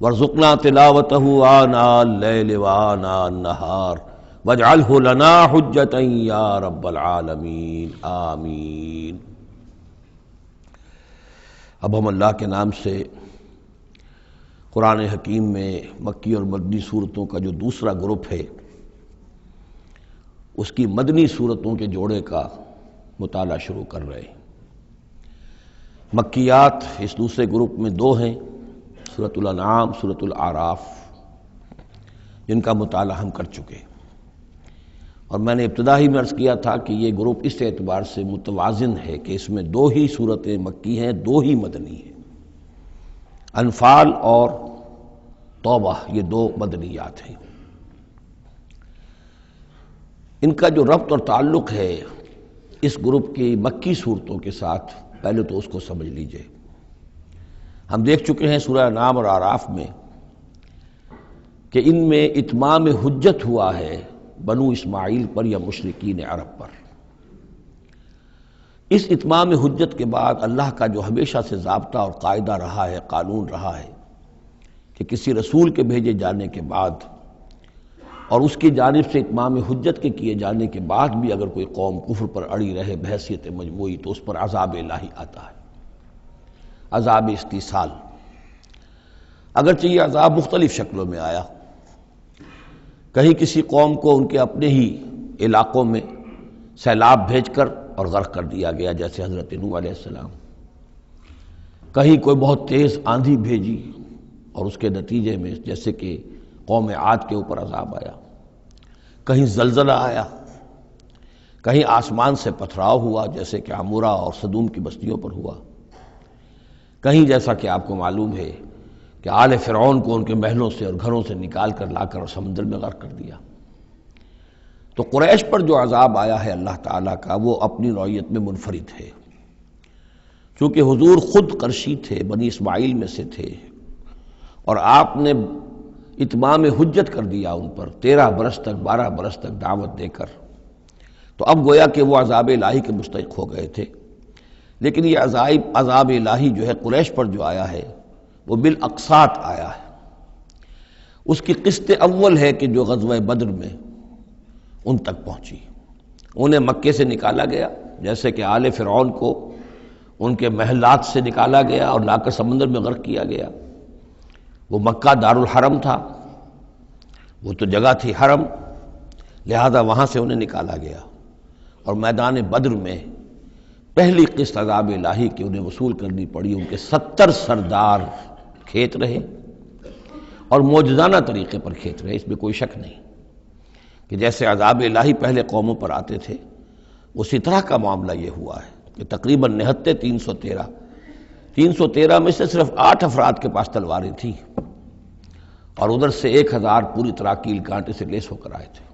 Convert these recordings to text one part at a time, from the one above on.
وارزقنا تلاوته آناء اللیل وآناء النہار واجعلہ لنا حجتا یا رب العالمین آمین۔ اب ہم اللہ کے نام سے قرآن حکیم میں مکی اور مدنی صورتوں کا جو دوسرا گروپ ہے اس کی مدنی صورتوں کے جوڑے کا مطالعہ شروع کر رہے ہیں۔ مکیات اس دوسرے گروپ میں دو ہیں، سورۃ الانعام، سورۃ الاعراف، جن کا مطالعہ ہم کر چکے، اور میں نے ابتدا ہی میں عرض کیا تھا کہ یہ گروپ اس اعتبار سے متوازن ہے کہ اس میں دو ہی سورتیں مکی ہیں، دو ہی مدنی ہیں۔ انفال اور توبہ یہ دو مدنیات ہیں۔ ان کا جو ربط اور تعلق ہے اس گروپ کی مکی صورتوں کے ساتھ، پہلے تو اس کو سمجھ لیجئے۔ ہم دیکھ چکے ہیں سورہ انعام اور اعراف میں کہ ان میں اتمام حجت ہوا ہے بنو اسماعیل پر یا مشرکین عرب پر۔ اس اتمام حجت کے بعد اللہ کا جو ہمیشہ سے ضابطہ اور قاعدہ رہا ہے، قانون رہا ہے کہ کسی رسول کے بھیجے جانے کے بعد اور اس کی جانب سے اتمام حجت کے کیے جانے کے بعد بھی اگر کوئی قوم کفر پر اڑی رہے بحیثیت مجموعی تو اس پر عذاب الہی آتا ہے، عذاب استیصال۔ اگرچہ یہ عذاب مختلف شکلوں میں آیا، کہیں کسی قوم کو ان کے اپنے ہی علاقوں میں سیلاب بھیج کر اور غرق کر دیا گیا، جیسے حضرت نوح علیہ السلام۔ کہیں کوئی بہت تیز آندھی بھیجی اور اس کے نتیجے میں جیسے کہ قوم عاد کے اوپر عذاب آیا، کہیں زلزلہ آیا، کہیں آسمان سے پتھراؤ ہوا جیسے کہ عمورہ اور صدوم کی بستیوں پر ہوا، کہیں جیسا کہ آپ کو معلوم ہے کہ آل فرعون کو ان کے محلوں سے اور گھروں سے نکال کر لا کر اور سمندر میں غرق کر دیا۔ تو قریش پر جو عذاب آیا ہے اللہ تعالیٰ کا، وہ اپنی نوعیت میں منفرد ہے، چونکہ حضور خود قرشی تھے، بنی اسماعیل میں سے تھے، اور آپ نے اتمام حجت کر دیا ان پر 13 برس تک 12 برس تک دعوت دے کر، تو اب گویا کہ وہ عذاب الہی کے مستحق ہو گئے تھے۔ لیکن یہ عذاب الہی جو ہے قریش پر جو آیا ہے وہ بالاقساط آیا ہے۔ اس کی قسط اول ہے کہ جو غزوہ بدر میں ان تک پہنچی، انہیں مکے سے نکالا گیا، جیسے کہ آل فرعون کو ان کے محلات سے نکالا گیا اور لا کر سمندر میں غرق کیا گیا۔ وہ مکہ دارالحرم تھا، وہ تو جگہ تھی حرم، لہذا وہاں سے انہیں نکالا گیا، اور میدان بدر میں پہلی قسط عذاب الہی کی انہیں وصول کرنی پڑی۔ ان کے 70 سردار کھیت رہے اور معجزانہ طریقے پر کھیت رہے، اس میں کوئی شک نہیں کہ جیسے عذاب الہی پہلے قوموں پر آتے تھے اسی طرح کا معاملہ یہ ہوا ہے کہ تقریباً نہتے 313 میں سے صرف 8 افراد کے پاس تلواریں تھیں، اور ادھر سے 1000 پوری طرح کیل کانٹے سے لیس ہو کر آئے تھے۔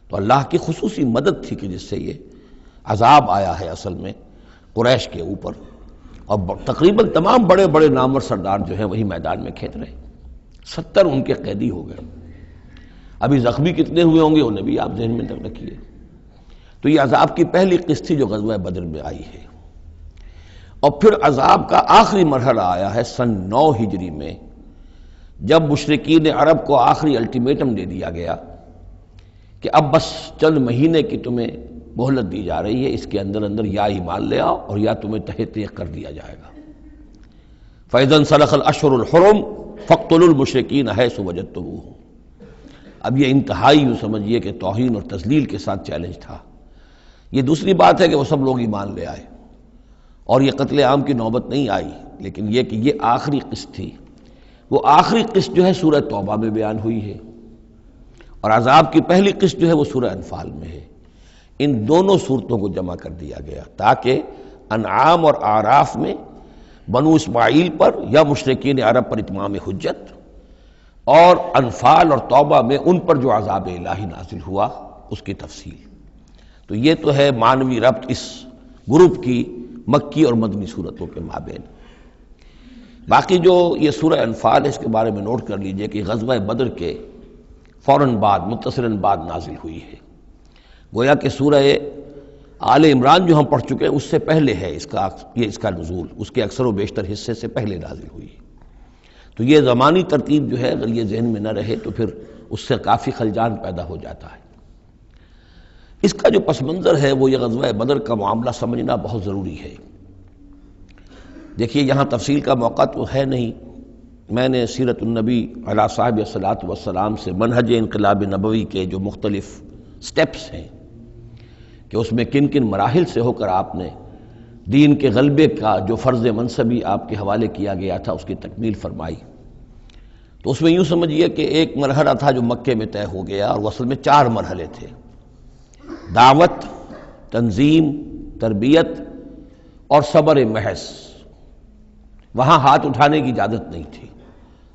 تو اللہ کی خصوصی مدد تھی کہ جس سے یہ عذاب آیا ہے اصل میں قریش کے اوپر، اور تقریباً تمام بڑے بڑے نامور سردار جو ہیں وہی میدان میں کھیت رہے، 70 ان کے قیدی ہو گئے۔ ابھی زخمی کتنے ہوئے ہوں گے انہیں بھی آپ ذہن میں رکھیے۔ تو یہ عذاب کی پہلی قسط تھی جو غزوہ بدر میں آئی ہے، اور پھر عذاب کا آخری مرحلہ آیا ہے سن 9 ہجری میں، جب مشرکین عرب کو آخری الٹیمیٹم دے دیا گیا کہ اب بس چند مہینے کی تمہیں مہلت دی جا رہی ہے، اس کے اندر اندر یا ایمان لے آؤ اور یا تمہیں تہہ تیغ کر دیا جائے گا۔ فَإِذَا انسَلَخَ الْأَشْهُرُ الْحُرُمُ فَاقْتُلُوا الْمُشْرِكِينَ حَيْثُ وَجَدتُّمُوهُمْ۔ اب یہ انتہائی یوں سمجھیے کہ توہین اور تذلیل کے ساتھ چیلنج تھا۔ یہ دوسری بات ہے کہ وہ سب لوگ ایمان لے آئے اور یہ قتل عام کی نوبت نہیں آئی، لیکن یہ کہ یہ آخری قسط تھی۔ وہ آخری قسط جو ہے سورہ توبہ میں بیان ہوئی ہے، اور عذاب کی پہلی قسط جو ہے وہ سورہ انفال میں ہے۔ ان دونوں صورتوں کو جمع کر دیا گیا تاکہ انعام اور اعراف میں بنو اسماعیل پر یا مشرکین عرب پر اتمام حجت، اور انفال اور توبہ میں ان پر جو عذاب الہی نازل ہوا اس کی تفصیل۔ تو یہ تو ہے معنوی ربط اس گروپ کی مکی اور مدنی صورتوں کے مابین۔ باقی جو یہ سورہ انفال ہے اس کے بارے میں نوٹ کر لیجئے کہ غزوہ بدر کے فوراً بعد متصلاً بعد نازل ہوئی ہے، گویا کہ سورہ آل عمران جو ہم پڑھ چکے ہیں اس سے پہلے ہے اس کا نزول، اس کے اکثر و بیشتر حصے سے پہلے نازل ہوئی ہے۔ تو یہ زمانی ترتیب جو ہے اگر یہ ذہن میں نہ رہے تو پھر اس سے کافی خلجان پیدا ہو جاتا ہے۔ اس کا جو پس منظر ہے وہ یہ غزوہ بدر کا معاملہ سمجھنا بہت ضروری ہے۔ دیکھیے یہاں تفصیل کا موقع تو ہے نہیں، میں نے سیرت النبی علیہ صاحب الصلاۃ والسلام سے منہج انقلاب نبوی کے جو مختلف سٹیپس ہیں کہ اس میں کن کن مراحل سے ہو کر آپ نے دین کے غلبے کا جو فرض منصبی آپ کے حوالے کیا گیا تھا اس کی تکمیل فرمائی، تو اس میں یوں سمجھیے کہ ایک مرحلہ تھا جو مکے میں طے ہو گیا، اور وہ اصل میں 4 مرحلے تھے: دعوت، تنظیم، تربیت اور صبر محض۔ وہاں ہاتھ اٹھانے کی اجازت نہیں تھی۔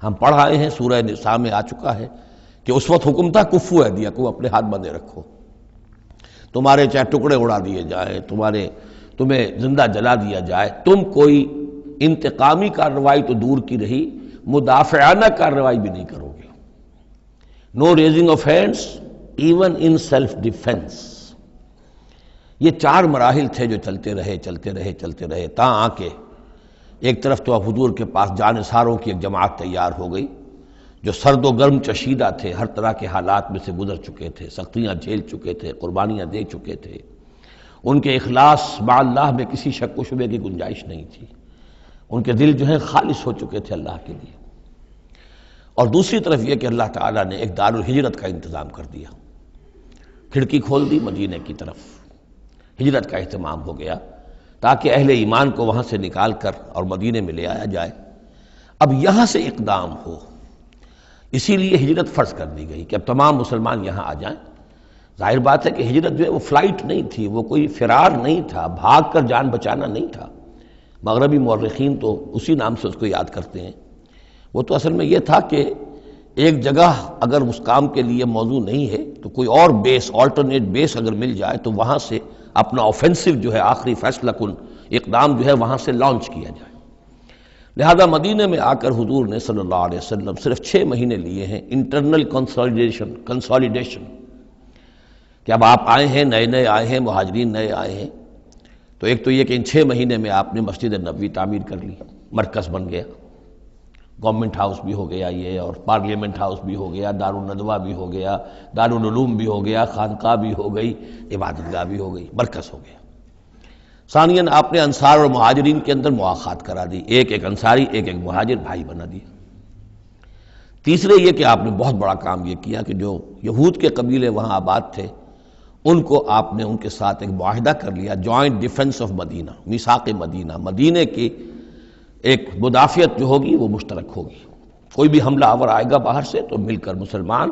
ہم پڑھ آئے ہیں، سورہ نساء میں آ چکا ہے کہ اس وقت حکم تھا کفو ایدیکم، اپنے ہاتھ بندھے رکھو، تمہارے چاہے ٹکڑے اڑا دیے جائیں، تمہیں زندہ جلا دیا جائے، تم کوئی انتقامی کارروائی تو دور کی رہی، مدافعانہ کارروائی بھی نہیں کرو گے۔ No raising of hands even in self defence. یہ 4 مراحل تھے جو چلتے رہے تاں آ کے ایک طرف تو حضور کے پاس جانثاروں کی ایک جماعت تیار ہو گئی جو سرد و گرم چشیدہ تھے، ہر طرح کے حالات میں سے گزر چکے تھے، سختیاں جھیل چکے تھے، قربانیاں دے چکے تھے، ان کے اخلاص مع اللہ میں کسی شک و شبے کی گنجائش نہیں تھی، ان کے دل جو ہیں خالص ہو چکے تھے اللہ کے لیے۔ اور دوسری طرف یہ کہ اللہ تعالیٰ نے ایک دار الہجرت کا انتظام کر دیا، کھڑکی کھول دی مدینہ کی طرف، ہجرت کا اہتمام ہو گیا تاکہ اہل ایمان کو وہاں سے نکال کر اور مدینے میں لے آیا جائے۔ اب یہاں سے اقدام ہو، اسی لیے ہجرت فرض کر دی گئی کہ اب تمام مسلمان یہاں آ جائیں۔ ظاہر بات ہے کہ ہجرت جو ہے وہ فلائٹ نہیں تھی، وہ کوئی فرار نہیں تھا، بھاگ کر جان بچانا نہیں تھا۔ مغربی مورخین تو اسی نام سے اس کو یاد کرتے ہیں۔ وہ تو اصل میں یہ تھا کہ ایک جگہ اگر اس کام کے لیے موضوع نہیں ہے تو کوئی اور بیس، آلٹرنیٹ بیس اگر مل جائے تو وہاں سے اپنا آفینسو جو ہے، آخری فیصلہ کن اقدام جو ہے وہاں سے لانچ کیا جائے۔ لہذا مدینہ میں آ کر حضور نے صلی اللہ علیہ وسلم صرف 6 مہینے لیے ہیں انٹرنل کنسالیڈیشن، کہ اب آپ آئے ہیں، نئے آئے ہیں، مہاجرین نئے آئے ہیں، تو ایک تو یہ کہ ان 6 مہینے میں آپ نے مسجد نبوی تعمیر کر لی، مرکز بن گیا، گورنمنٹ ہاؤس بھی ہو گیا یہ، اور پارلیمنٹ ہاؤس بھی ہو گیا، دارالندوہ بھی ہو گیا، دارالعلوم بھی ہو گیا، خانقاہ بھی ہو گئی، عبادت گاہ بھی ہو گئی، مرکز ہو گیا۔ ثانیاً آپ نے انصار اور مہاجرین کے اندر مواخات کرا دی، ایک انصاری ایک مہاجر بھائی بنا دیا۔ تیسرے یہ کہ آپ نے بہت بڑا کام یہ کیا کہ جو یہود کے قبیلے وہاں آباد تھے ان کو آپ نے ان کے ساتھ ایک معاہدہ کر لیا، جوائنٹ ڈیفنس آف مدینہ، میثاق مدینہ، مدینہ کی ایک مدافعت جو ہوگی وہ مشترک ہوگی، کوئی بھی حملہ آور آئے گا باہر سے تو مل کر مسلمان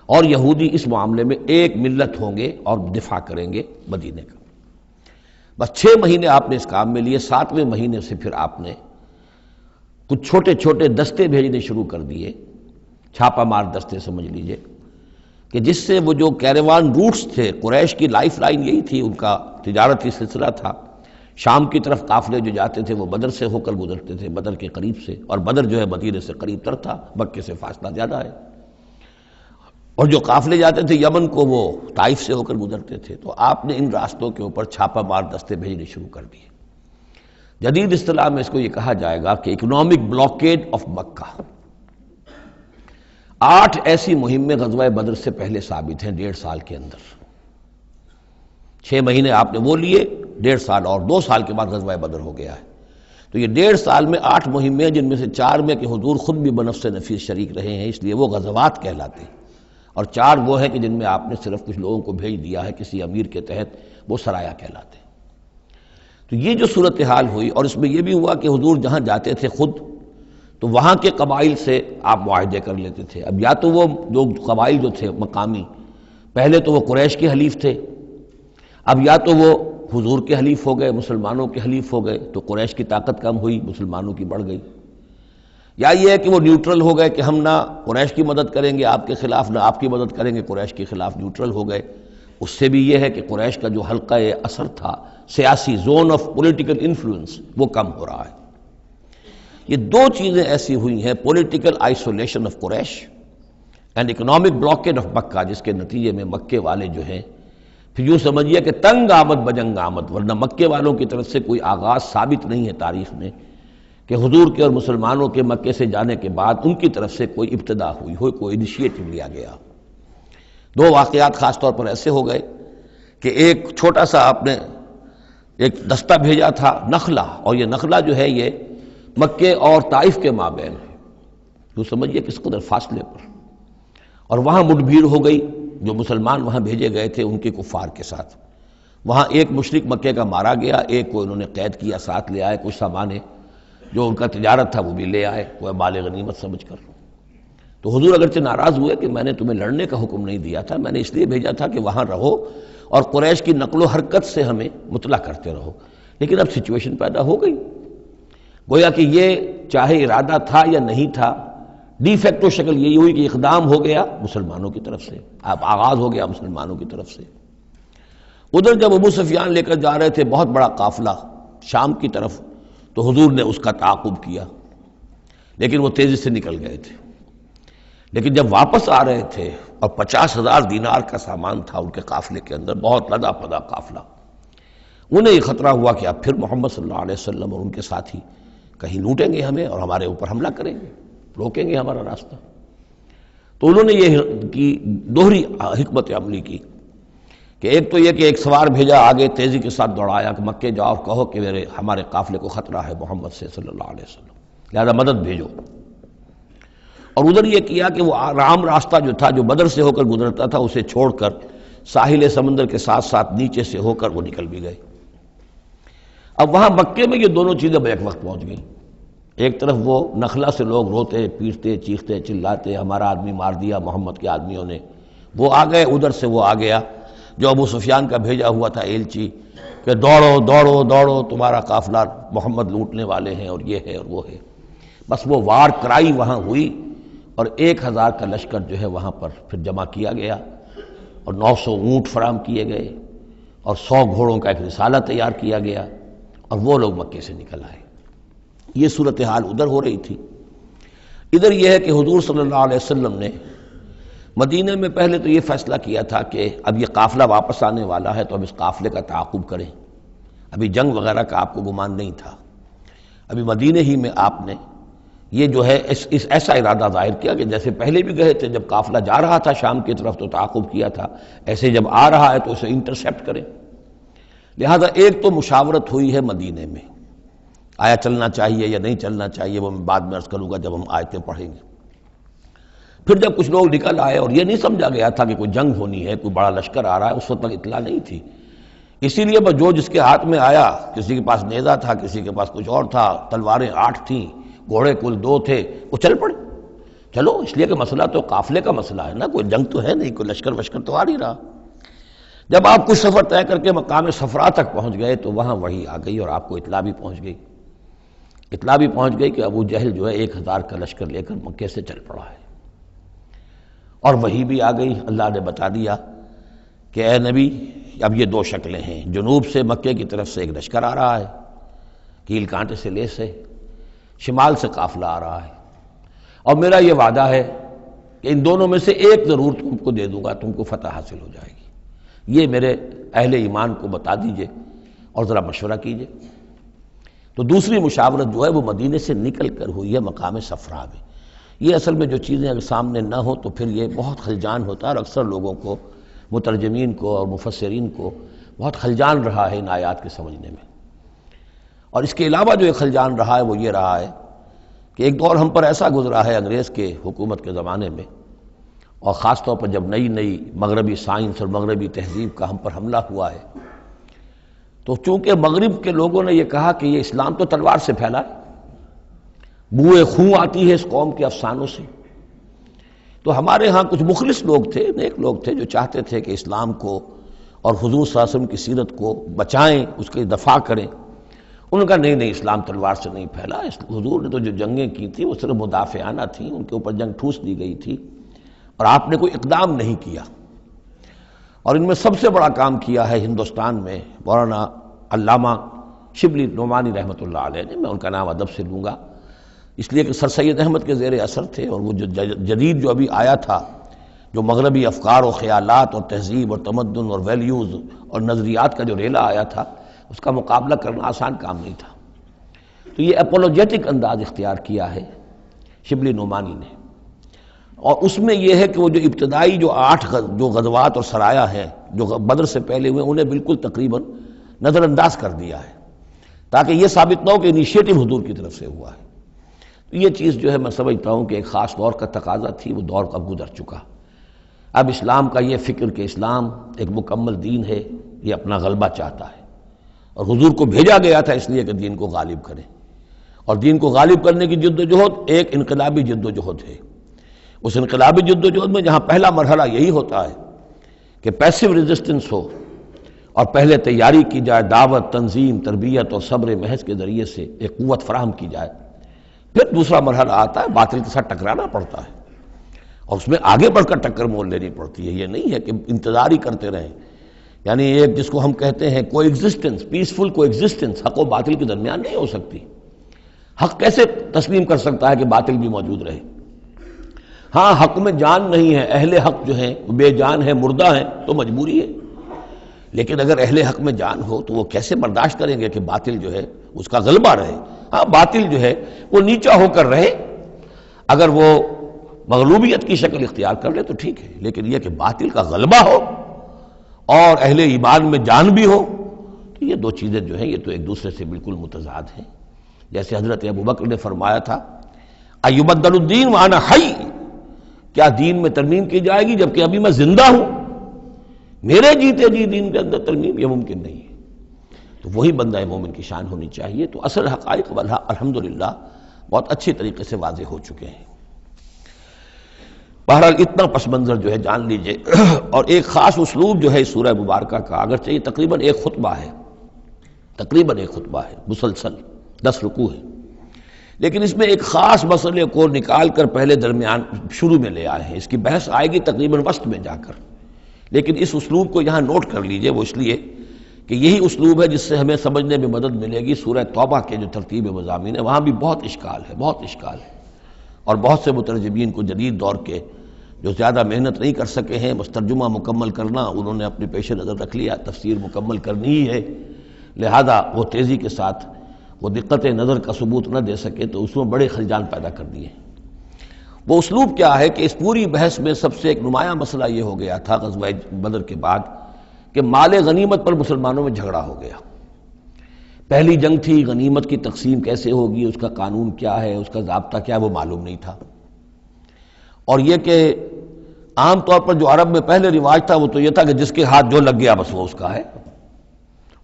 اور یہودی اس معاملے میں ایک ملت ہوں گے اور دفاع کریں گے مدینہ کا۔ بس 6 مہینے آپ نے اس کام میں لیے، 7ویں مہینے سے پھر آپ نے کچھ چھوٹے چھوٹے دستے بھیجنے شروع کر دیے، چھاپا مار دستے سمجھ لیجئے، کہ جس سے وہ جو کیروان روٹس تھے، قریش کی لائف لائن یہی تھی، ان کا تجارتی سلسلہ تھا، شام کی طرف قافلے جو جاتے تھے وہ بدر سے ہو کر گزرتے تھے، بدر کے قریب سے، اور بدر جو ہے مدینے سے قریب تر تھا، مکے سے فاصلہ زیادہ ہے، اور جو قافلے جاتے تھے یمن کو وہ طائف سے ہو کر گزرتے تھے۔ تو آپ نے ان راستوں کے اوپر چھاپا مار دستے بھیجنے شروع کر دیے۔ جدید اصطلاح میں اس کو یہ کہا جائے گا کہ اکنامک بلاکیڈ آف مکہ۔ 8 ایسی مہمیں غزوہ بدر سے پہلے ثابت ہیں 1.5 سال کے اندر۔ 6 مہینے آپ نے وہ لیے، 1.5 سال اور 2 سال کے بعد غزوہ بدر ہو گیا ہے۔ تو یہ 1.5 سال میں 8 مہمیں ہیں، جن میں سے 4 میں کہ حضور خود بھی بنفس نفیس شریک رہے ہیں، اس لیے وہ غزوات کہلاتے ہیں، اور 4 وہ ہیں کہ جن میں آپ نے صرف کچھ لوگوں کو بھیج دیا ہے کسی امیر کے تحت، وہ سرایا کہلاتے ہیں۔ تو یہ جو صورتحال ہوئی، اور اس میں یہ بھی ہوا کہ حضور جہاں جاتے تھے خود تو وہاں کے قبائل سے آپ معاہدے کر لیتے تھے۔ اب یا تو وہ جو قبائل جو تھے مقامی، پہلے تو وہ قریش کے حلیف تھے، اب یا تو وہ حضور کے حلیف ہو گئے، مسلمانوں کے حلیف ہو گئے، تو قریش کی طاقت کم ہوئی، مسلمانوں کی بڑھ گئی، یا یہ ہے کہ وہ نیوٹرل ہو گئے کہ ہم نہ قریش کی مدد کریں گے آپ کے خلاف، نہ آپ کی مدد کریں گے قریش کے خلاف، نیوٹرل ہو گئے۔ اس سے بھی یہ ہے کہ قریش کا جو حلقہ اثر تھا، سیاسی زون آف پولیٹیکل انفلوئنس، وہ کم ہو رہا ہے۔ یہ 2 چیزیں ایسی ہوئی ہیں، political isolation of Quraysh and economic blockade of Mecca, جس کے نتیجے میں مکے والے جو ہیں پھر یوں سمجھیے کہ تنگ آمد بجنگ آمد، ورنہ مکے والوں کی طرف سے کوئی آغاز ثابت نہیں ہے تاریخ میں کہ حضور کے اور مسلمانوں کے مکے سے جانے کے بعد ان کی طرف سے کوئی ابتدا ہوئی ہو، کوئی انیشیٹو لیا گیا۔ دو واقعات خاص طور پر ایسے ہو گئے کہ ایک چھوٹا سا آپ نے ایک دستہ بھیجا تھا نخلا، اور یہ نخلا جو ہے یہ مکے اور طائف کے مابین ہے، تو سمجھیے کس قدر فاصلے پر، اور وہاں مٹ بھیڑ ہو گئی۔ جو مسلمان وہاں بھیجے گئے تھے ان کے کفار کے ساتھ، وہاں ایک مشرک مکے کا مارا گیا، ایک کو انہوں نے قید کیا، ساتھ لے آئے، کچھ سامان جو ان کا تجارت تھا وہ بھی لے آئے، وہ مال غنیمت سمجھ کر۔ تو حضور اگرچہ ناراض ہوئے کہ میں نے تمہیں لڑنے کا حکم نہیں دیا تھا، میں نے اس لیے بھیجا تھا کہ وہاں رہو اور قریش کی نقل و حرکت سے ہمیں مطلع کرتے رہو، لیکن اب سچویشن پیدا ہو گئی، گویا کہ یہ چاہے ارادہ تھا یا نہیں تھا، ڈی فیکٹو شکل یہی ہوئی کہ اقدام ہو گیا مسلمانوں کی طرف سے، اب آغاز ہو گیا مسلمانوں کی طرف سے۔ ادھر جب ابو سفیان لے کر جا رہے تھے بہت بڑا قافلہ شام کی طرف، تو حضور نے اس کا تعاقب کیا، لیکن وہ تیزی سے نکل گئے تھے۔ لیکن جب واپس آ رہے تھے اور 50,000 دینار کا سامان تھا ان کے قافلے کے اندر، بہت لدا پدا قافلہ، انہیں یہ خطرہ ہوا کہ اب پھر محمد صلی اللہ علیہ وسلم اور ان کے ساتھی کہیں لوٹیں گے ہمیں اور ہمارے اوپر حملہ کریں گے، روکیں گے ہمارا راستہ۔ تو انہوں نے یہ کی دوہری حکمت عملی کی کہ ایک تو یہ کہ ایک سوار بھیجا آگے تیزی کے ساتھ دوڑایا کہ مکے جاؤ اور کہو کہ ہمارے قافلے کو خطرہ ہے محمد سے صلی اللہ علیہ وسلم، لہذا مدد بھیجو۔ اور ادھر یہ کیا کہ وہ عام راستہ جو تھا جو بدر سے ہو کر گزرتا تھا اسے چھوڑ کر ساحل سمندر کے ساتھ ساتھ نیچے سے ہو کر وہ نکل بھی گئے۔ اب وہاں مکے میں یہ دونوں چیزیں بیک وقت پہنچ گئیں، ایک طرف وہ نخلا سے لوگ روتے پیٹتے چیختے چلاتے ہمارا آدمی مار دیا محمد کے آدمیوں نے، وہ آ گئے، ادھر سے وہ آ گیا جو ابو سفیان کا بھیجا ہوا تھا ایلچی کہ دوڑو دوڑو دوڑو تمہارا قافلہ محمد لوٹنے والے ہیں اور یہ ہے اور وہ ہے۔ بس وہ وار کرائی وہاں ہوئی اور 1,000 کا لشکر جو ہے وہاں پر پھر جمع کیا گیا اور 900 اونٹ فراہم کیے گئے اور 100 گھوڑوں کا ایک رسالہ تیار کیا گیا اور وہ لوگ مکے سے نکل آئے۔ یہ صورتحال ادھر ہو رہی تھی۔ ادھر یہ ہے کہ حضور صلی اللہ علیہ وسلم نے مدینہ میں پہلے تو یہ فیصلہ کیا تھا کہ اب یہ قافلہ واپس آنے والا ہے تو اب اس قافلے کا تعاقب کریں، ابھی جنگ وغیرہ کا آپ کو گمان نہیں تھا، ابھی مدینہ ہی میں آپ نے یہ جو ہے اس ایسا ارادہ ظاہر کیا کہ جیسے پہلے بھی گئے تھے جب قافلہ جا رہا تھا شام کی طرف تو تعاقب کیا تھا، ایسے جب آ رہا ہے تو اسے انٹرسیپٹ کریں۔ لہذا ایک تو مشاورت ہوئی ہے مدینہ میں، آیا چلنا چاہیے یا نہیں چلنا چاہیے وہ میں بعد میں عرض کروں گا جب ہم آیتیں پڑھیں گے۔ پھر جب کچھ لوگ نکل آئے اور یہ نہیں سمجھا گیا تھا کہ کوئی جنگ ہونی ہے، کوئی بڑا لشکر آ رہا ہے، اس وقت تک اطلاع نہیں تھی، اسی لیے بس جو جس کے ہاتھ میں آیا، کسی کے پاس نیزہ تھا، کسی کے پاس کچھ اور تھا، تلواریں 8 تھیں، گھوڑے کل 2 تھے، وہ چل پڑے۔ چلو اس لیے کہ مسئلہ تو قافلے کا مسئلہ ہے نا، کوئی جنگ تو ہے نہیں، کوئی لشکر وشکر تو آ نہیں رہا۔ جب آپ کچھ سفر طے کر کے مقام صفرا تک پہنچ گئے تو وہاں وحی آ گئی اور آپ کو اطلاع بھی پہنچ گئی، اطلاع بھی پہنچ گئی کہ ابو جہل جو ہے 1,000 کا لشکر لے کر مکے سے چل پڑا ہے، اور وحی بھی آ گئی، اللہ نے بتا دیا کہ اے نبی اب یہ 2 شکلیں ہیں، جنوب سے مکے کی طرف سے ایک لشکر آ رہا ہے کیل کانٹے سے لیس ہے، شمال سے قافلہ آ رہا ہے، اور میرا یہ وعدہ ہے کہ ان دونوں میں سے ایک ضرور تم کو دے دوں گا، تم کو فتح حاصل ہو جائے گی، یہ میرے اہل ایمان کو بتا دیجئے اور ذرا مشورہ کیجئے۔ تو دوسری مشاورت جو ہے وہ مدینے سے نکل کر ہوئی ہے مقام صفرا میں۔ یہ اصل میں جو چیزیں اگر سامنے نہ ہوں تو پھر یہ بہت خلجان ہوتا ہے، اور اکثر لوگوں کو، مترجمین کو اور مفسرین کو بہت خلجان رہا ہے ان آیات کے سمجھنے میں۔ اور اس کے علاوہ جو ایک خلجان رہا ہے وہ یہ رہا ہے کہ ایک دور ہم پر ایسا گزرا ہے انگریز کے حکومت کے زمانے میں، اور خاص طور پر جب نئی نئی مغربی سائنس اور مغربی تہذیب کا ہم پر حملہ ہوا ہے، تو چونکہ مغرب کے لوگوں نے یہ کہا کہ یہ اسلام تو تلوار سے پھیلا ہے، بوئے خون آتی ہے اس قوم کے افسانوں سے، تو ہمارے ہاں کچھ مخلص لوگ تھے، نیک لوگ تھے جو چاہتے تھے کہ اسلام کو اور حضور صلی اللہ علیہ وسلم کی سیرت کو بچائیں، اس کی دفاع کریں۔ انہوں نے کہا نہیں اسلام تلوار سے نہیں پھیلا، حضور نے تو جو جنگیں کی تھیں وہ صرف مدافعانہ تھیں، ان کے اوپر جنگ ٹھوس دی گئی تھی اور آپ نے کوئی اقدام نہیں کیا۔ اور ان میں سب سے بڑا کام کیا ہے ہندوستان میں مولانا علامہ شبلی نعمانی رحمۃ اللہ علیہ نے، میں ان کا نام ادب سے لوں گا اس لیے کہ سر سید احمد کے زیر اثر تھے، اور وہ جو جدید جو ابھی آیا تھا، جو مغربی افکار و خیالات اور تہذیب اور تمدن اور ویلیوز اور نظریات کا جو ریلا آیا تھا، اس کا مقابلہ کرنا آسان کام نہیں تھا۔ تو یہ اپولوجیٹک انداز اختیار کیا ہے شبلی نعمانی نے، اور اس میں یہ ہے کہ وہ جو ابتدائی جو 8 جو غزوات اور سرایا ہیں جو بدر سے پہلے ہوئے انہیں بالکل تقریباً نظر انداز کر دیا ہے، تاکہ یہ ثابت نہ ہو کہ انیشیٹو حضور کی طرف سے ہوا ہے۔ تو یہ چیز جو ہے میں سمجھتا ہوں کہ ایک خاص دور کا تقاضا تھی، وہ دور اب گزر چکا۔ اب اسلام کا یہ فکر کہ اسلام ایک مکمل دین ہے، یہ اپنا غلبہ چاہتا ہے، اور حضور کو بھیجا گیا تھا اس لیے کہ دین کو غالب کرے، اور دین کو غالب کرنے کی جد و جہد ایک انقلابی جد و جہد ہے۔ اس انقلابی جد و جہد میں جہاں پہلا مرحلہ یہی ہوتا ہے کہ پیسو ریزسٹنس ہو، اور پہلے تیاری کی جائے، دعوت، تنظیم، تربیت اور صبر محض کے ذریعے سے ایک قوت فراہم کی جائے، پھر دوسرا مرحلہ آتا ہے باطل کے ساتھ ٹکرانا پڑتا ہے، اور اس میں آگے بڑھ کر ٹکر مول لینی پڑتی ہے۔ یہ نہیں ہے کہ انتظار ہی کرتے رہیں، یعنی ایک جس کو ہم کہتے ہیں کو ایگزسٹنس، پیسفل کو ایگزسٹنس حق و باطل کے درمیان نہیں ہو سکتی۔ حق کیسے تسلیم کر سکتا ہے کہ باطل بھی موجود رہے؟ ہاں حق میں جان نہیں ہے، اہل حق جو ہیں بے جان ہیں، مردہ ہیں، تو مجبوری ہے، لیکن اگر اہل حق میں جان ہو تو وہ کیسے برداشت کریں گے کہ باطل جو ہے اس کا غلبہ رہے؟ ہاں باطل جو ہے وہ نیچا ہو کر رہے، اگر وہ مغلوبیت کی شکل اختیار کر لے تو ٹھیک ہے، لیکن یہ کہ باطل کا غلبہ ہو اور اہل ایمان میں جان بھی ہو، تو یہ دو چیزیں جو ہیں یہ تو ایک دوسرے سے بالکل متضاد ہیں۔ جیسے حضرت ابوبکر نے فرمایا تھا ایبدل الدین وانا حی، کیا دین میں ترمیم کی جائے گی جبکہ ابھی میں زندہ ہوں؟ میرے جیتے جی دین کے اندر ترمیم، یہ ممکن نہیں ہے۔ تو وہی بندہ مومن کی شان ہونی چاہیے۔ تو اصل حقائق الحمدللہ بہت اچھی طریقے سے واضح ہو چکے ہیں۔ بہرحال اتنا پس منظر جو ہے جان لیجئے، اور ایک خاص اسلوب جو ہے اس سورہ مبارکہ کا، اگرچہ یہ تقریباً ایک خطبہ ہے مسلسل 10 رکوع ہے، لیکن اس میں ایک خاص مسئلے کو نکال کر پہلے درمیان شروع میں لے آئے ہیں۔ اس کی بحث آئے گی تقریباً وسط میں جا کر، لیکن اس اسلوب کو یہاں نوٹ کر لیجئے، وہ اس لیے کہ یہی اسلوب ہے جس سے ہمیں سمجھنے میں مدد ملے گی۔ سورہ توبہ کے جو ترتیب مضامین ہے وہاں بھی بہت اشکال ہے، اور بہت سے مترجمین کو جدید دور کے جو زیادہ محنت نہیں کر سکے ہیں بس ترجمہ مکمل کرنا انہوں نے اپنے پیش نظر رکھ لیا، تفسیر مکمل کرنی ہی ہے، لہذا وہ تیزی کے ساتھ وہ دقت نظر کا ثبوت نہ دے سکے تو اس میں بڑے خلجان پیدا کر دیے۔ وہ اسلوب کیا ہے کہ اس پوری بحث میں سب سے ایک نمایاں مسئلہ یہ ہو گیا تھا غزوہ بدر کے بعد کہ مال غنیمت پر مسلمانوں میں جھگڑا ہو گیا۔ پہلی جنگ تھی، غنیمت کی تقسیم کیسے ہوگی، اس کا قانون کیا ہے، اس کا ضابطہ کیا ہے، وہ معلوم نہیں تھا۔ اور یہ کہ عام طور پر جو عرب میں پہلے رواج تھا وہ تو یہ تھا کہ جس کے ہاتھ جو لگ گیا بس وہ اس کا ہے۔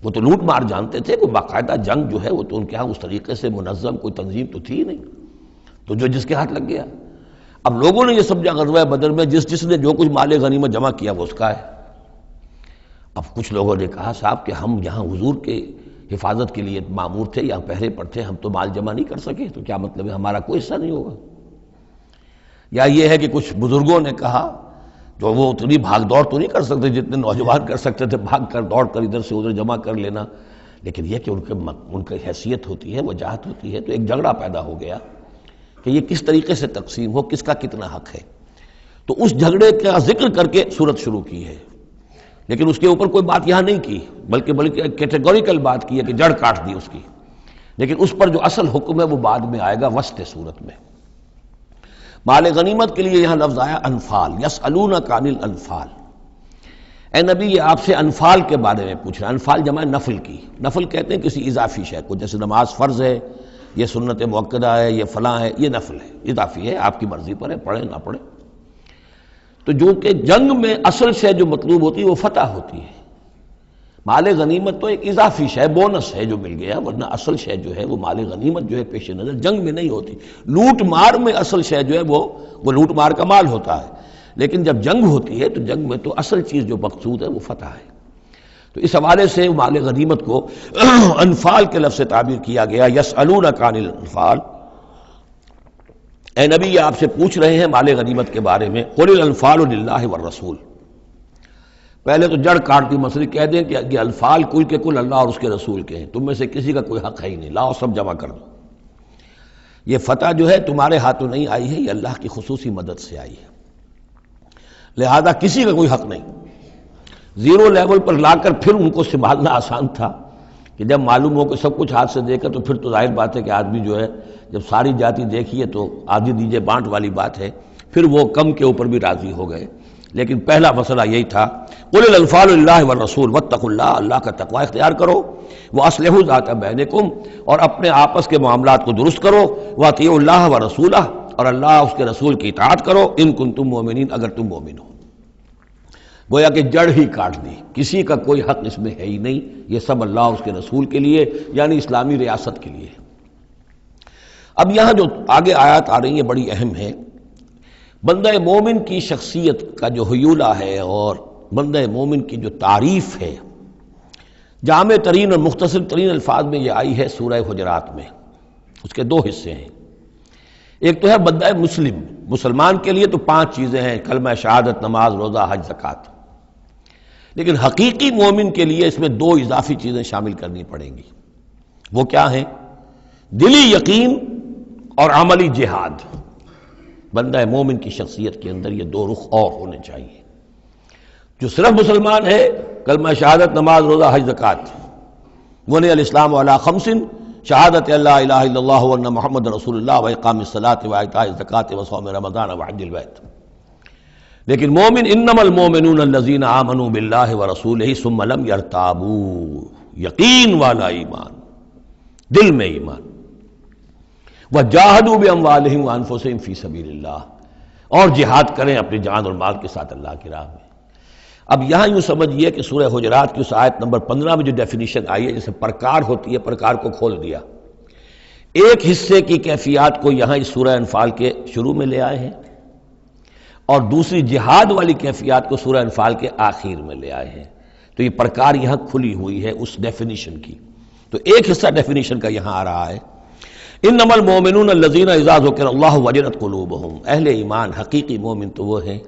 وہ تو لوٹ مار جانتے تھے، کوئی باقاعدہ جنگ جو ہے وہ تو ان کے ہاں اس طریقے سے منظم کوئی تنظیم تو تھی ہی نہیں، تو جو جس کے ہاتھ لگ گیا۔ اب لوگوں نے یہ سمجھا غزوہ بدر میں جس نے جو کچھ مال غنیمت جمع کیا وہ اس کا ہے۔ اب کچھ لوگوں نے کہا صاحب کہ ہم یہاں حضور کے حفاظت کے لیے مامور تھے، یہاں پہرے پر تھے، ہم تو مال جمع نہیں کر سکے، تو کیا مطلب ہے ہمارا کوئی حصہ نہیں ہوگا؟ یا یہ ہے کہ کچھ بزرگوں نے کہا جو وہ اتنی بھاگ دوڑ تو نہیں کر سکتے جتنے نوجوان کر سکتے تھے، بھاگ کر دوڑ کر ادھر سے ادھر جمع کر لینا، لیکن یہ کہ ان کی حیثیت ہوتی ہے، وجاہت ہوتی ہے، تو ایک جھگڑا پیدا ہو گیا کہ یہ کس طریقے سے تقسیم ہو، کس کا کتنا حق ہے۔ تو اس جھگڑے کا ذکر کر کے سورت شروع کی ہے، لیکن اس کے اوپر کوئی بات یہاں نہیں کی، بلکہ کیٹیگوریکل بات کی ہے کہ جڑ کاٹ دی اس کی، لیکن اس پر جو اصل حکم ہے وہ بعد میں آئے گا وسط سورت میں۔ مال غنیمت کے لیے یہاں لفظ آیا انفال، یسألونک عن الانفال۔ اے نبی یہ آپ سے انفال کے بارے میں پوچھ رہا ہے۔ انفال جمع نفل کی، نفل کہتے ہیں کسی اضافی شے کو، جیسے نماز فرض ہے، یہ سنت مؤکدہ ہے، یہ فلاں ہے، یہ نفل ہے، اضافی ہے، آپ کی مرضی پر ہے، پڑھیں نہ پڑھیں۔ تو جو کہ جنگ میں اصل شے جو مطلوب ہوتی ہے وہ فتح ہوتی ہے، مال غنیمت تو ایک اضافی شے، بونس ہے جو مل گیا، ورنہ اصل شے جو ہے وہ مال غنیمت جو ہے پیش نظر جنگ میں نہیں ہوتی۔ لوٹ مار میں اصل شے جو ہے وہ لوٹ مار کا مال ہوتا ہے، لیکن جب جنگ ہوتی ہے تو جنگ میں تو اصل چیز جو مقصود ہے وہ فتح ہے۔ تو اس حوالے سے مال غنیمت کو انفال کے لفظ سے تعبیر کیا گیا، یسألونک عن الانفال۔ اے نبی یہ آپ سے پوچھ رہے ہیں مال غنیمت کے بارے میں، قل الانفال للہ والرسول۔ پہلے تو جڑ کاٹ دی مسئلے، کہہ دیں کہ یہ انفال کل کے کل اللہ اور اس کے رسول کے ہیں، تم میں سے کسی کا کوئی حق ہے ہی نہیں، لاؤ سب جمع کر دو۔ یہ فتح جو ہے تمہارے ہاتھوں نہیں آئی ہے، یہ اللہ کی خصوصی مدد سے آئی ہے، لہذا کسی کا کوئی حق نہیں۔ زیرو لیول پر لا کر پھر ان کو سنبھالنا آسان تھا، کہ جب معلوم ہو کہ سب کچھ ہاتھ سے دے کر، تو پھر تو ظاہر بات ہے کہ آدمی جو ہے جب ساری جاتی دیکھیے تو آدھی دیجیے بانٹ والی بات ہے، پھر وہ کم کے اوپر بھی راضی ہو گئے۔ لیکن پہلا مسئلہ یہی تھا، قل الانفال للہ والرسول واتقوا اللہ، اللہ کا تقوی اختیار کرو، واصلحوا ذات بینکم، اور اپنے آپس کے معاملات کو درست کرو، واطیعوا اللہ ورسولہ، اور اللہ اس کے رسول کی اطاعت کرو، ان کنتم مؤمنین، اگر تم مومن ہو۔ گویا کہ جڑ ہی کاٹ دی، کسی کا کوئی حق اس میں ہے ہی نہیں، یہ سب اللہ اس کے رسول کے لیے، یعنی اسلامی ریاست کے لیے۔ اب یہاں جو آگے آیات آ رہی ہیں بڑی اہم ہیں۔ بندہ مومن کی شخصیت کا جو حیولہ ہے اور بندہ مومن کی جو تعریف ہے، جامع ترین اور مختصر ترین الفاظ میں یہ آئی ہے سورہ حجرات میں۔ اس کے دو حصے ہیں، ایک تو ہے بندہ مسلم، مسلمان کے لیے تو 5 چیزیں ہیں، کلمہ شہادت، نماز، روزہ، حج، زکوٰۃ۔ لیکن حقیقی مومن کے لیے اس میں 2 اضافی چیزیں شامل کرنی پڑیں گی۔ وہ کیا ہیں؟ دلی یقین اور عملی جہاد۔ بندہ مومن کی شخصیت کے اندر یہ 2 رخ اور ہونے چاہیے۔ جو صرف مسلمان ہے، کلمہ شہادت، نماز، روزہ، حج، زکوٰۃ، بنی الاسلام علی 5، شہادت اللہ الہ الا اللہ وان محمد رسول اللہ واقام الصلاۃ وایتاء الزکوٰۃ وصوم رمضان وحج البیت۔ لیکن مومن، انما المؤمنون الذین آمنوا باللہ ورسولہ ثم لم یرتابوا، یقین والا ایمان، دل میں ایمان، وجاہدوا باموالہم وانفسہم فی سبیل اللہ، اور جہاد کریں اپنی جان اور مال کے ساتھ اللہ کی راہ میں۔ اب یہاں یوں سمجھیے کہ سورہ حجرات کی اس آیت نمبر 15 میں جو ڈیفینیشن آئی ہے، جیسے پرکار ہوتی ہے، پرکار کو کھول دیا۔ ایک حصے کی کیفیات کو یہاں اس سورہ انفال کے شروع میں لے آئے ہیں، اور دوسری جہاد والی کیفیات کو سورہ انفال کے آخر میں لے آئے ہیں۔ تو یہ پرکار یہاں کھلی ہوئی ہے اس ڈیفینیشن کی۔ تو ایک حصہ ڈیفینیشن کا یہاں آ رہا ہے، انما المؤمنون الذین اذا ذکر اللہ وجلت قلوبہم۔ اہل ایمان، حقیقی مومن تو وہ ہیں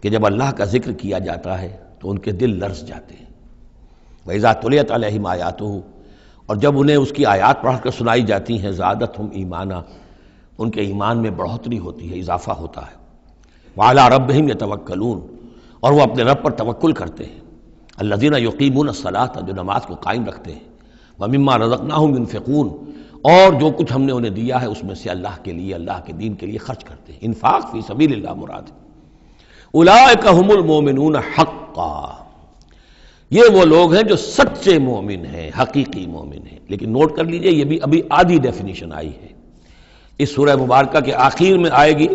کہ جب اللہ کا ذکر کیا جاتا ہے تو ان کے دل لرز جاتے ہیں۔ وَإِذَا تُلِيَتْ عَلَيْهِمْ آیَاتُهُ، اور جب انہیں اس کی آیات پڑھ کر سنائی جاتی ہیں، زادتہم ایمانا، ان کے ایمان میں بڑھوتری ہوتی ہے، اضافہ ہوتا ہے۔ وَعَلَىٰ رَبِّهِمْ يَتَوَكَّلُونَ، اور وہ اپنے رب پر توکل کرتے ہیں۔ الَّذِينَ يُقِيمُونَ الصَّلَاةَ، جو نماز کو قائم رکھتے ہیں۔ وَمِمَّا رَزَقْنَاهُمْ يُنْفِقُونَ، اور جو کچھ ہم نے انہیں دیا ہے اس میں سے اللہ کے لیے، اللہ کے دین کے لیے خرچ کرتے ہیں۔ انفاق فی سبیل اللہ مراد ہے۔ اولئک ھم المؤمنون حقا، یہ وہ لوگ ہیں جو سچے مومن ہیں، حقیقی مومن ہیں۔ لیکن نوٹ کر لیجئے، یہ بھی ابھی آدھی ڈیفینیشن آئی ہے، اس سورہ مبارکہ کے آخر میں آئے گی،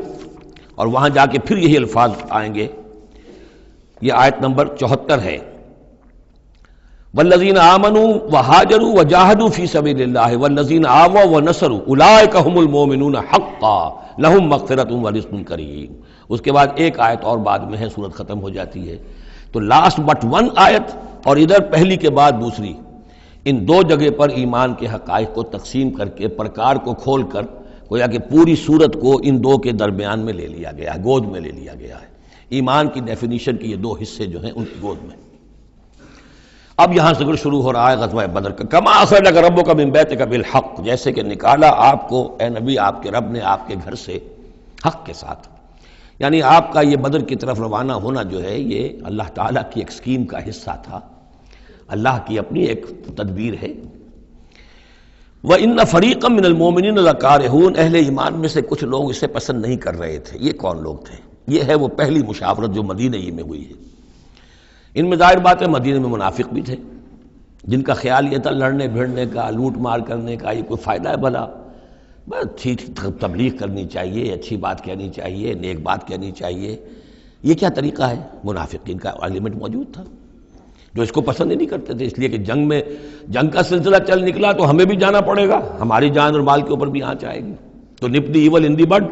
اور وہاں جا کے پھر یہی الفاظ آئیں گے۔ یہ آیت نمبر 74 ہے، والذین آمنوا وہاجروا وجاہدوا فی سبیل اللہ والذین آووا ونصروا اولئک ھم المؤمنون حقا لہم مغفرۃ ورزق کریم۔ اس کے بعد ایک آیت اور بعد میں ہے، سورت ختم ہو جاتی ہے۔ تو لاسٹ بٹ 1 آیت، اور ادھر پہلی کے بعد دوسری، ان 2 جگہ پر ایمان کے حقائق کو تقسیم کر کے، پرکار کو کھول کر، گویا کہ پوری سورت کو ان 2 کے درمیان میں لے لیا گیا ہے، گود میں لے لیا گیا ہے۔ ایمان کی ڈیفینیشن کے یہ 2 حصے جو ہیں ان کی گود میں۔ اب یہاں سے شروع ہو رہا ہے غزوہ بدر کا۔ کما اخرجک ربک من بیتک بالحق، جیسے کہ نکالا آپ کو اے نبی آپ کے رب نے آپ کے گھر سے حق کے ساتھ، یعنی آپ کا یہ بدر کی طرف روانہ ہونا جو ہے یہ اللہ تعالیٰ کی ایک اسکیم کا حصہ تھا، اللہ کی اپنی ایک تدبیر ہے۔ وَإِنَّ فَرِيقًا مِّنَ الْمُؤْمِنِينَ لَكَارِهُونَ، اہل ایمان میں سے کچھ لوگ اسے پسند نہیں کر رہے تھے۔ یہ کون لوگ تھے؟ یہ ہے وہ پہلی مشاورت جو مدینہ ہی میں ہوئی ہے۔ ان میں ظاہر بات ہے مدینہ میں منافق بھی تھے، جن کا خیال یہ تھا لڑنے بھیڑنے کا، لوٹ مار کرنے کا، یہ کوئی فائدہ ہے بھلا؟ بس ٹھیک تبلیغ کرنی چاہیے، اچھی بات کہنی چاہیے، نیک بات کہنی چاہیے۔ یہ کیا طریقہ ہے؟ منافقین کا ایلیمنٹ موجود تھا جو اس کو پسند ہی نہیں کرتے تھے، اس لیے کہ جنگ کا سلسلہ چل نکلا تو ہمیں بھی جانا پڑے گا، ہماری جان اور مال کے اوپر بھی آنچ آئے گی۔ تو نپ دی ایول ان دی بڈ،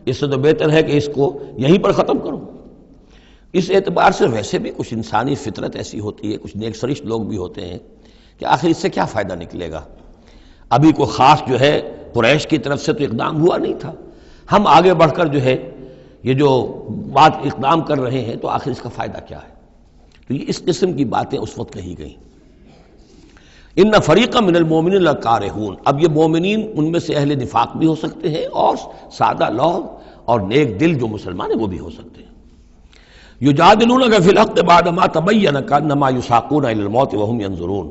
اس سے تو بہتر ہے کہ اس کو یہیں پر ختم کرو۔ اس اعتبار سے ویسے بھی کچھ انسانی فطرت ایسی ہوتی ہے، کچھ نیک سرشت لوگ بھی ہوتے ہیں کہ آخر اس سے کیا فائدہ نکلے گا؟ ابھی کوئی خاص جو ہے قریش کی طرف سے تو اقدام ہوا نہیں تھا، ہم آگے بڑھ کر جو ہے یہ جو بات اقدام کر رہے ہیں تو آخر اس کا فائدہ کیا ہے؟ تو یہ اس قسم کی باتیں اس وقت کہی گئیں۔ ان فریقا من المؤمنین لکارہون، اب یہ مومنین ان میں سے اہل نفاق بھی ہو سکتے ہیں اور سادہ لوگ اور نیک دل جو مسلمان ہیں وہ بھی ہو سکتے ہیں۔ یجادلونک فی الحق بعد ما تبین کانما یساقون الی الموت وهم ینظرون،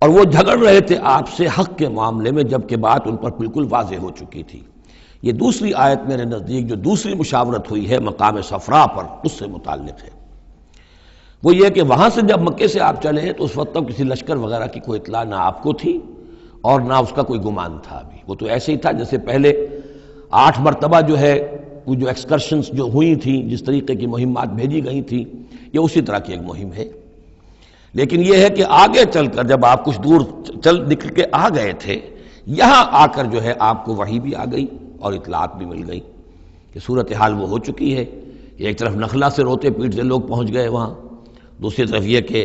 اور وہ جھگڑ رہے تھے آپ سے حق کے معاملے میں، جبکہ بات ان پر بالکل واضح ہو چکی تھی۔ یہ دوسری آیت میرے نزدیک جو دوسری مشاورت ہوئی ہے مقام صفرا پر، اس سے متعلق ہے۔ وہ یہ کہ وہاں سے جب مکے سے آپ چلے تو اس وقت تک کسی لشکر وغیرہ کی کوئی اطلاع نہ آپ کو تھی اور نہ اس کا کوئی گمان تھا ابھی۔ وہ تو ایسے ہی تھا جیسے پہلے 8 مرتبہ جو ہے وہ جو ایکسکرشنز جو ہوئی تھیں، جس طریقے کی مہمات بھیجی گئی تھیں، یہ اسی طرح کی ایک مہم ہے۔ لیکن یہ ہے کہ آگے چل کر جب آپ کچھ دور چل نکل کے آ گئے تھے، یہاں آ کر جو ہے آپ کو وحی بھی آ گئی اور اطلاعات بھی مل گئی کہ صورتحال وہ ہو چکی ہے۔ ایک طرف نخلا سے روتے پیٹتے لوگ پہنچ گئے وہاں، دوسری طرف یہ کہ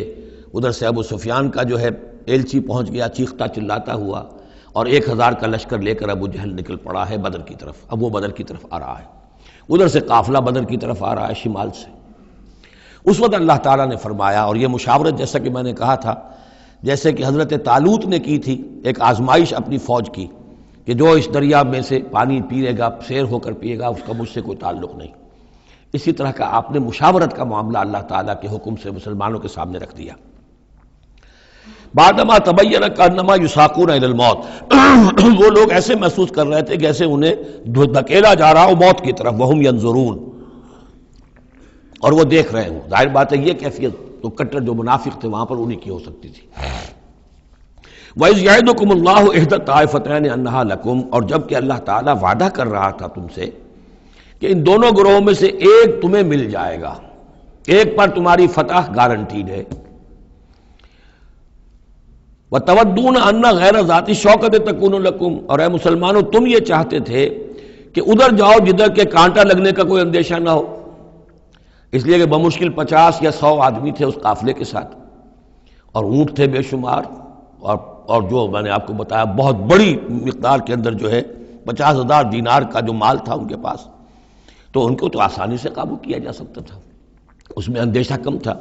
ادھر سے ابو سفیان کا جو ہے ایلچی پہنچ گیا چیختا چلاتا ہوا، اور 1000 کا لشکر لے کر ابو جہل نکل پڑا ہے بدر کی طرف۔ اب وہ بدر کی طرف آ رہا ہے، ادھر سے قافلہ بدر کی طرف آ رہا ہے شمال سے۔ اس وقت اللہ تعالیٰ نے فرمایا، اور یہ مشاورت جیسا کہ میں نے کہا تھا، جیسے کہ حضرت طالوت نے کی تھی، ایک آزمائش اپنی فوج کی کہ جو اس دریا میں سے پانی پیے گا، سیر ہو کر پیے گا، اس کا مجھ سے کوئی تعلق نہیں۔ اسی طرح کا آپ نے مشاورت کا معاملہ اللہ تعالیٰ کے حکم سے مسلمانوں کے سامنے رکھ دیا۔ بعدما تبین کانما یساقون الی الموت، وہ لوگ ایسے محسوس کر رہے تھے جیسے انہیں دھکیلا جا رہا ہو موت کی طرف، وہم ینظرون، اور وہ دیکھ رہے ہوں۔ ظاہر بات ہے یہ کیفیت تو کٹر جو منافق تھے وہاں پر انہی کی ہو سکتی تھی۔ وَإِذْ يَعِدُكُمُ اللَّهُ إِحْدَى الطَّائِفَتَيْنِ أَنَّهَا لَكُمْ، اور جب کہ اللہ تعالیٰ وعدہ کر رہا تھا تم سے کہ ان دونوں گروہوں میں سے ایک تمہیں مل جائے گا، ایک پر تمہاری فتح گارنٹیڈ ہے۔ وَتَوَدُّونَ أَنَّ غَيْرَ ذَاتِ الشَّوْكَةِ تَكُونُ لَكُمْ، اور اے مسلمانوں تم یہ چاہتے تھے کہ ادھر جاؤ جدھر کے کانٹا لگنے کا کوئی اندیشہ نہ ہو، اس لیے کہ بمشکل 50 یا 100 آدمی تھے اس قافلے کے ساتھ، اور اونٹ تھے بے شمار، اور جو میں نے آپ کو بتایا بہت بڑی مقدار کے اندر جو ہے 50,000 دینار کا جو مال تھا ان کے پاس، تو ان کو تو آسانی سے قابو کیا جا سکتا تھا، اس میں اندیشہ کم تھا۔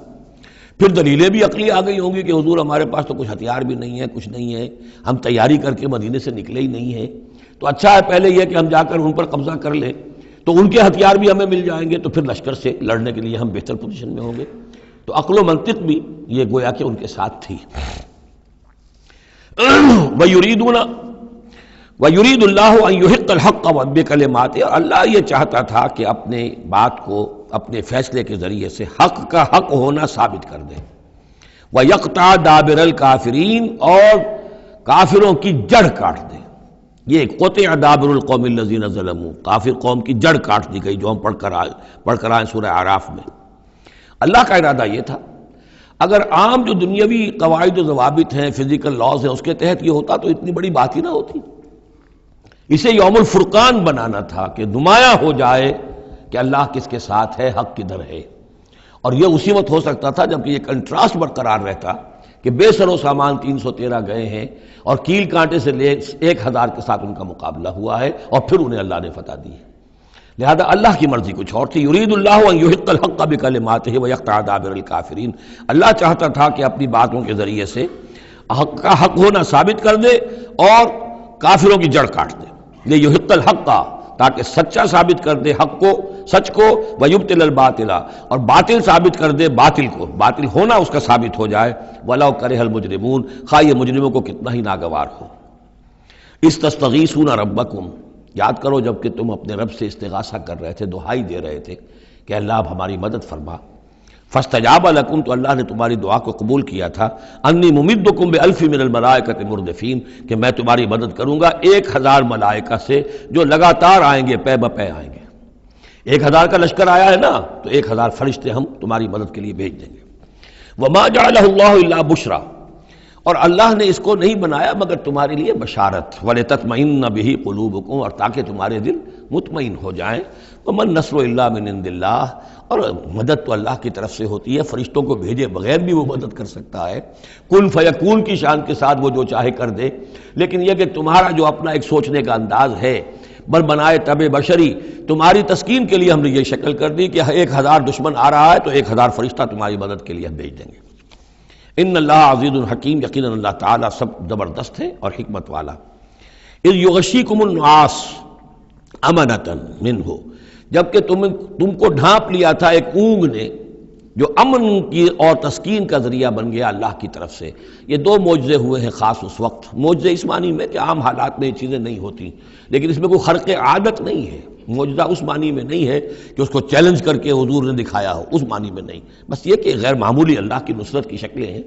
پھر دلیلیں بھی عقلی آ گئی ہوں گی کہ حضور ہمارے پاس تو کچھ ہتھیار بھی نہیں ہے، کچھ نہیں ہے، ہم تیاری کر کے مدینے سے نکلے ہی نہیں ہیں، تو اچھا ہے پہلے یہ کہ ہم جا کر ان پر قبضہ کر لیں، تو ان کے ہتھیار بھی ہمیں مل جائیں گے، تو پھر لشکر سے لڑنے کے لیے ہم بہتر پوزیشن میں ہوں گے۔ تو عقل و منطق بھی یہ گویا کہ ان کے ساتھ تھی۔ وَيُرِيدُ اللَّهُ أَن يُحِقَّ الْحَقَّ بِكَلِمَاتِهِ، اور اللہ یہ چاہتا تھا کہ اپنے بات کو اپنے فیصلے کے ذریعے سے حق کا حق ہونا ثابت کر دے۔ وَيَقْطَعَ دَابِرَ الْكَافِرِينَ، اور کافروں کی جڑ کاٹ دے۔ یہ قطع دابر القوم الذین ظلموا، کافر قوم کی جڑ کاٹ دی گئی، جو ہم پڑھ کر آئے سورہ اعراف میں۔ اللہ کا ارادہ یہ تھا، اگر عام جو دنیاوی قواعد و ضوابط ہیں، فزیکل لاز ہیں، اس کے تحت یہ ہوتا تو اتنی بڑی بات ہی نہ ہوتی۔ اسے یوم الفرقان بنانا تھا کہ نمایاں ہو جائے کہ اللہ کس کے ساتھ ہے، حق کدھر ہے۔ اور یہ اسی وقت ہو سکتا تھا جبکہ یہ کنٹراسٹ برقرار رہتا کہ بے سر و سامان 313 گئے ہیں، اور کیل کانٹے سے لے 1000 کے ساتھ ان کا مقابلہ ہوا ہے، اور پھر انہیں اللہ نے فتح دی ہے۔ لہذا اللہ کی مرضی کچھ اور تھی۔ یرید اللہ ان یحق الحق بکلماتہ ویقطع دابر الکافرین، اللہ چاہتا تھا کہ اپنی باتوں کے ذریعے سے حق کا حق ہونا ثابت کر دے اور کافروں کی جڑ کاٹ دے۔ یہ یحق الحق کا، تاکہ سچا ثابت کر دے حق کو، سچ کو، ویبطل الباطل، اور باطل ثابت کر دے باطل کو، باطل ہونا اس کا ثابت ہو جائے۔ ولو کرہ المجرمون، خواہ یہ مجرموں کو کتنا ہی ناگوار ہو۔ استستغیثون ربکم، یاد کرو جب کہ تم اپنے رب سے استغاثہ کر رہے تھے، دعائی دے رہے تھے کہ اللہ اب ہماری مدد فرما۔ فاستجاب لکم، تو اللہ نے تمہاری دعا کو قبول کیا تھا۔ انی ممدکم بألف من الملائکۃ مردفین، کہ میں تمہاری مدد کروں گا 1000 ملائکہ سے جو لگاتار آئیں گے، پے بپے آئیں گے۔ 1000 کا لشکر آیا ہے نا، تو 1000 فرشتے ہم تمہاری مدد کے لیے بھیج دیں گے۔ وما جعلہ اللہ الا بشرا، اور اللہ نے اس کو نہیں بنایا مگر تمہارے لیے بشارت، وَلِتَطْمَئِنَّ بِهِ قُلُوبُكُمْ، اور تاکہ تمہارے دل مطمئن ہو جائیں۔ وَمَن نَّصْرُ إِلَّا مِنْ عِندِ اللَّهِ، اور مدد تو اللہ کی طرف سے ہوتی ہے، فرشتوں کو بھیجے بغیر بھی وہ مدد کر سکتا ہے۔ کن فیکون کی شان کے ساتھ وہ جو چاہے کر دے، لیکن یہ کہ تمہارا جو اپنا ایک سوچنے کا انداز ہے، بل بنائے طبع بشری، تمہاری تسکین کے لیے ہم نے یہ شکل کر دی کہ 1000 دشمن آ رہا ہے تو 1000 فرشتہ تمہاری مدد کے لیے ہم بھیج دیں گے۔ ان اللہ عزیز الحکیم، یقیناً اللہ تعالیٰ سب زبردست ہے اور حکمت والا۔ اذ یغشیکم النعاس امنۃ منہ، جبکہ تم کو ڈھانپ لیا تھا ایک اونگ نے جو امن کی اور تسکین کا ذریعہ بن گیا اللہ کی طرف سے۔ یہ دو معجزے ہوئے ہیں خاص اس وقت، معجزے اس معنی میں کہ عام حالات میں یہ چیزیں نہیں ہوتی، لیکن اس میں کوئی خرق عادت نہیں ہے۔ معجزہ اس معنی میں نہیں ہے کہ اس کو چیلنج کر کے حضور نے دکھایا ہو، اس معنی میں نہیں، بس یہ کہ غیر معمولی اللہ کی نصرت کی شکلیں ہیں۔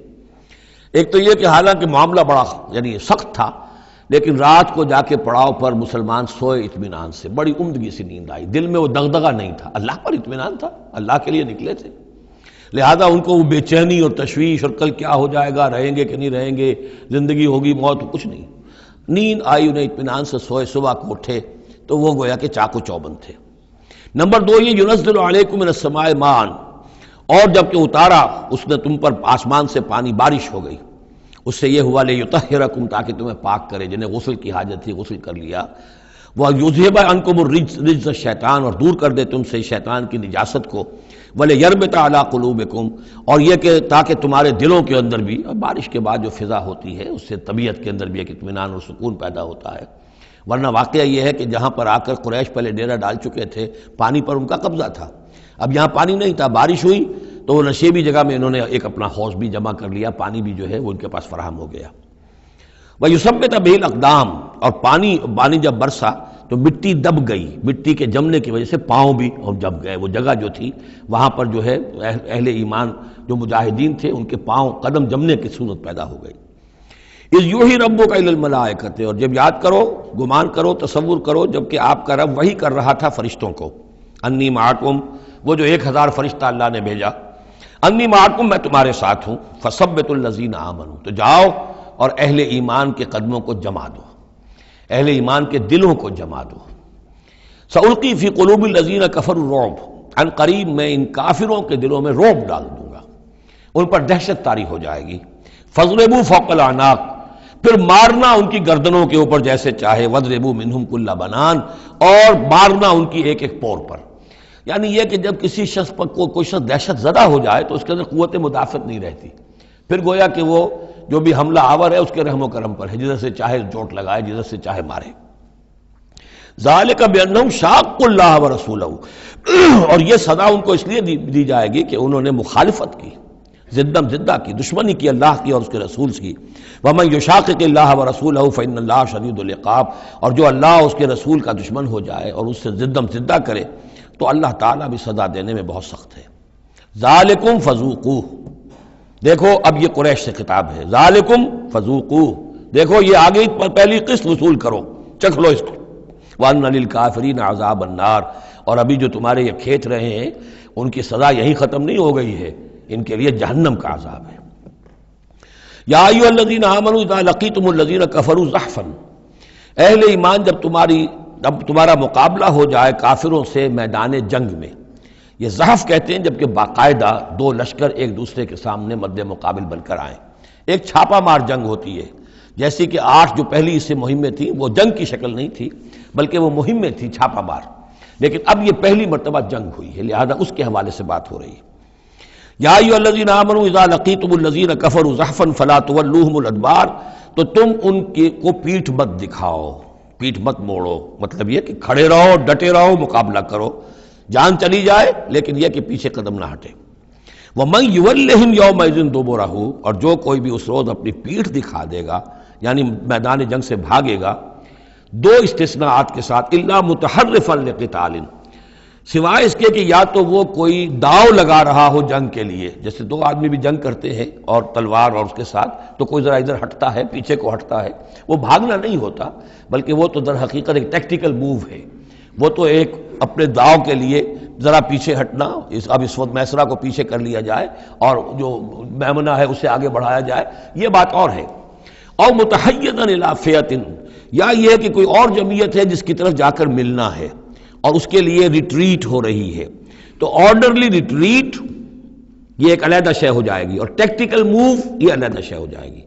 ایک تو یہ کہ حالانکہ معاملہ بڑا یعنی سخت تھا، لیکن رات کو جا کے پڑاؤ پر مسلمان سوئے اطمینان سے، بڑی عمدگی سے نیند آئی، دل میں وہ دغدغہ نہیں تھا، اللہ پر اطمینان تھا، اللہ کے لیے نکلے تھے، لہذا ان کو وہ بے چینی اور تشویش اور کل کیا ہو جائے گا، رہیں گے کہ نہیں رہیں گے، زندگی ہوگی موت، کچھ نہیں، نیند آئی انہیں، اطمینان سے سوئے، صبح کو اٹھے تو وہ گویا کہ چاقو چوبند تھے۔ نمبر دو یہ ینزل علیکم من السماء ماء، اور جب کہ اتارا اس نے تم پر آسمان سے پانی، بارش ہو گئی، اس سے یہ ہوا لیطہرکم، تاکہ تمہیں پاک کرے، جنہیں غسل کی حاجت تھی غسل کر لیا، وَیُذْهِبَ عَنْکُمُ الرِّجْزَ الشیطان، اور دور کر دے تم سے شیطان کی نجاست کو، وَلِیَرْبِطَ عَلَىٰ قُلُوبِکُمْ، اور یہ کہ تاکہ تمہارے دلوں کے اندر بھی، بارش کے بعد جو فضا ہوتی ہے اس سے طبیعت کے اندر بھی ایک اطمینان اور سکون پیدا ہوتا ہے، ورنہ واقعہ یہ ہے کہ جہاں پر آ کر قریش پہلے ڈیرہ ڈال چکے تھے، پانی پر ان کا قبضہ تھا، اب یہاں پانی نہیں تھا، بارش ہوئی تو وہ نشیبی جگہ میں انہوں نے ایک اپنا حوض بھی جمع کر لیا، پانی بھی جو ہے وہ ان کے پاس فراہم ہو گیا۔ وَيُثَبِّتَ بِهِ الْأَقْدَامَ، اور پانی جب برسا تو مٹی دب گئی، مٹی کے جمنے کی وجہ سے پاؤں بھی دب گئے، وہ جگہ جو تھی وہاں پر جو ہے اہل ایمان جو مجاہدین تھے ان کے پاؤں قدم جمنے کی صورت پیدا ہو گئی۔ اِذْ یُوحِی رَبُّکَ إِلَى الْمَلَائِکَةِ، اور جب یاد کرو، گمان کرو، تصور کرو، جب کہ آپ کا رب وحی کر رہا تھا فرشتوں کو، انی معکم، وہ جو 1000 فرشتہ اللہ نے بھیجا، انی معکم، میں تمہارے ساتھ ہوں، فثبتوا الذین آمنوا، تو جاؤ اور اہل ایمان کے قدموں کو جما دو، اہل ایمان کے دلوں کو جما دو۔ سألقی فی قلوب الذین کفروا الرعب، عن قریب میں ان کافروں کے دلوں میں رعب ڈال دوں گا، ان پر دہشت طاری ہو جائے گی۔ فاضربوا فوق الاعناق، پھر مارنا ان کی گردنوں کے اوپر جیسے چاہے، واضربوا منہم کل بنان، اور مارنا ان کی ایک ایک پور پر، یعنی یہ کہ جب کسی شخص پر کوئی شخص دہشت زدہ ہو جائے تو اس کے اندر قوت مدافعت نہیں رہتی، پھر گویا کہ وہ جو بھی حملہ آور ہے اس کے رحم و کرم پر ہے، جدھر سے چاہے چوٹ لگائے، جدھر سے چاہے مارے۔ ذالک بانہم شاقوا اللہ ورسولہ، اور یہ سزا ان کو اس لیے دی جائے گی کہ انہوں نے مخالفت کی، زدم زدہ کی، دشمنی کی اللہ کی اور اس کے رسول کی۔ ومن یشاقق اللہ ورسولہ فإن اللہ شدید العقاب، اور جو اللہ اور اس کے رسول کا دشمن ہو جائے اور اس سے زدم زدہ کرے تو اللہ تعالیٰ بھی سزا دینے میں بہت سخت ہے۔ ذالکم فذوقوہ، دیکھو اب یہ قریش سے خطاب ہے، ذالکم فذوقوہ، دیکھو یہ آگے پہلی قسط وصول کرو، چکھ لو اس کو۔ وَأَنَّ لِلْكَافِرِينَ عَذَابَ النَّارِ، اور ابھی جو تمہارے یہ کھینچ رہے ہیں ان کی سزا یہی ختم نہیں ہو گئی ہے، ان کے لیے جہنم کا عذاب ہے۔ یا ایھا الذین آمنوا اذا لقیتم الذین کفروا زحفا، اہل ایمان جب تمہارا مقابلہ ہو جائے کافروں سے میدان جنگ میں، یہ زحف کہتے ہیں جبکہ باقاعدہ دو لشکر ایک دوسرے کے سامنے مد مقابل بن کر آئیں، ایک چھاپا مار جنگ ہوتی ہے، جیسے کہ 8 جو پہلی اس سے مہمیں تھیں وہ جنگ کی شکل نہیں تھی بلکہ وہ مہمیں تھیں چھاپا مار، لیکن اب یہ پہلی مرتبہ جنگ ہوئی ہے، لہذا اس کے حوالے سے بات ہو رہی ہے۔ یا ایھا الذین آمنوا اذا لقیتم الذین کفروا زحفا فلا تولوہم الادبار، تو تم ان کو پیٹھ مت دکھاؤ، پیٹھ مت موڑو، مطلب یہ کہ کھڑے رہو، ڈٹے رہو، مقابلہ کرو، جان چلی جائے لیکن یہ کہ پیچھے قدم نہ ہٹے۔ وَمَن يُوَلِّهِمْ يَوْمَئِذٍ دُبُرَهُ، اور جو کوئی بھی اس روز اپنی پیٹھ دکھا دے گا یعنی میدان جنگ سے بھاگے گا، دو استثناءات کے ساتھ، الا متحرفا لقتال، سوائے اس کے کہ یا تو وہ کوئی داؤ لگا رہا ہو جنگ کے لیے، جیسے دو آدمی بھی جنگ کرتے ہیں اور تلوار اور اس کے ساتھ، تو کوئی ذرا ادھر ہٹتا ہے، پیچھے کو ہٹتا ہے، وہ بھاگنا نہیں ہوتا بلکہ وہ تو در حقیقت ایک ٹیکٹیکل موو ہے، وہ تو ایک اپنے داؤ کے لیے ذرا پیچھے ہٹنا، اب اس وقت میسرہ کو پیچھے کر لیا جائے اور جو میمنہ ہے اسے آگے بڑھایا جائے، یہ بات اور ہے۔ اور متحیزا الی فئۃ، یا یہ کہ کوئی اور جمعیت ہے جس کی طرف جا کر ملنا ہے اور اس کے لیے ریٹریٹ ہو رہی ہے، تو آرڈرلی ریٹریٹ یہ ایک علیحدہ شے ہو جائے گی اور ٹیکٹیکل موو یہ علیحدہ شے ہو جائے گی۔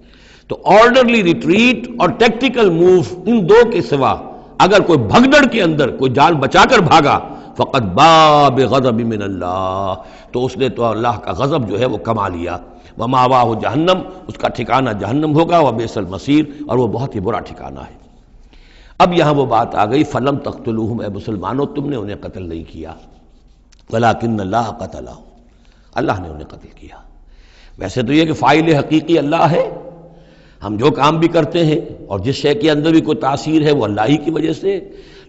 تو آرڈرلی ریٹریٹ اور ٹیکٹیکل موو، ان دو کے سوا اگر کوئی بھگدڑ کے اندر کوئی جان بچا کر بھاگا، فقط باب غضب من اللہ، تو اس نے تو اللہ کا غضب جو ہے وہ کما لیا۔ ومأواہ جہنم، اس کا ٹھکانہ جہنم ہوگا، وبئس المصیر، اور وہ بہت ہی برا ٹھکانہ ہے۔ اب یہاں وہ بات آ گئی، فلم تقتلوہم، اے مسلمانوں تم نے انہیں قتل نہیں کیا، ولکن اللہ قتلہم، اللہ نے انہیں قتل کیا۔ ویسے تو یہ کہ فاعل حقیقی اللہ ہے، ہم جو کام بھی کرتے ہیں اور جس شے کے اندر بھی کوئی تاثیر ہے وہ اللہ ہی کی وجہ سے،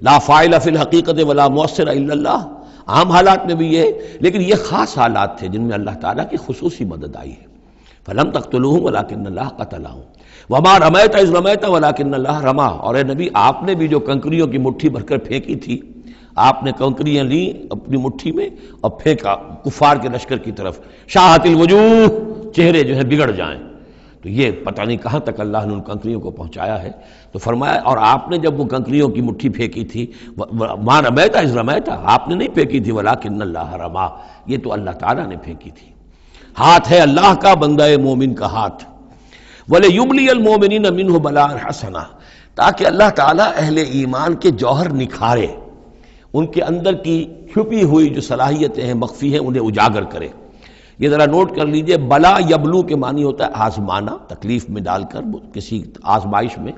لا فاعل فی الحقیقت ولا مؤثر الا اللہ، عام حالات میں بھی یہ ہے، لیکن یہ خاص حالات تھے جن میں اللہ تعالیٰ کی خصوصی مدد آئی ہے۔ فلم تقتلوہم ولکن اللہ قتلہم وما رمیت اذ رمیت ولکن اللہ رما۔ اور اے نبی آپ نے بھی جو کنکریوں کی مٹھی بھر کر پھینکی تھی، آپ نے کنکریاں لیں اپنی مٹھی میں اور پھینکا کفار کے لشکر کی طرف، شاہت الوجوہ، چہرے جو ہے بگڑ جائیں۔ تو یہ پتہ نہیں کہاں تک اللہ نے ان کنکریوں کو پہنچایا ہے۔ تو فرمایا اور آپ نے جب وہ کنکریوں کی مٹھی پھینکی تھی، ما رمیت اذ رمیت، آپ نے نہیں پھینکی تھی ولکن اللہ رما، یہ تو اللہ تعالیٰ نے پھینکی تھی۔ ہاتھ ہے اللہ کا، بندہ مومن کا ہاتھ۔ وَلِيُبْلِيَ الْمُؤْمِنِينَ مِنْهُ بَلَاءً حَسَنًا، تاکہ اللہ تعالیٰ اہل ایمان کے جوہر نکھارے، ان کے اندر کی چھپی ہوئی جو صلاحیتیں ہیں، مخفی ہیں، انہیں اجاگر کرے۔ یہ ذرا نوٹ کر لیجئے، بلا یبلو کے معنی ہوتا ہے آزمانا، تکلیف میں ڈال کر کسی آزمائش میں۔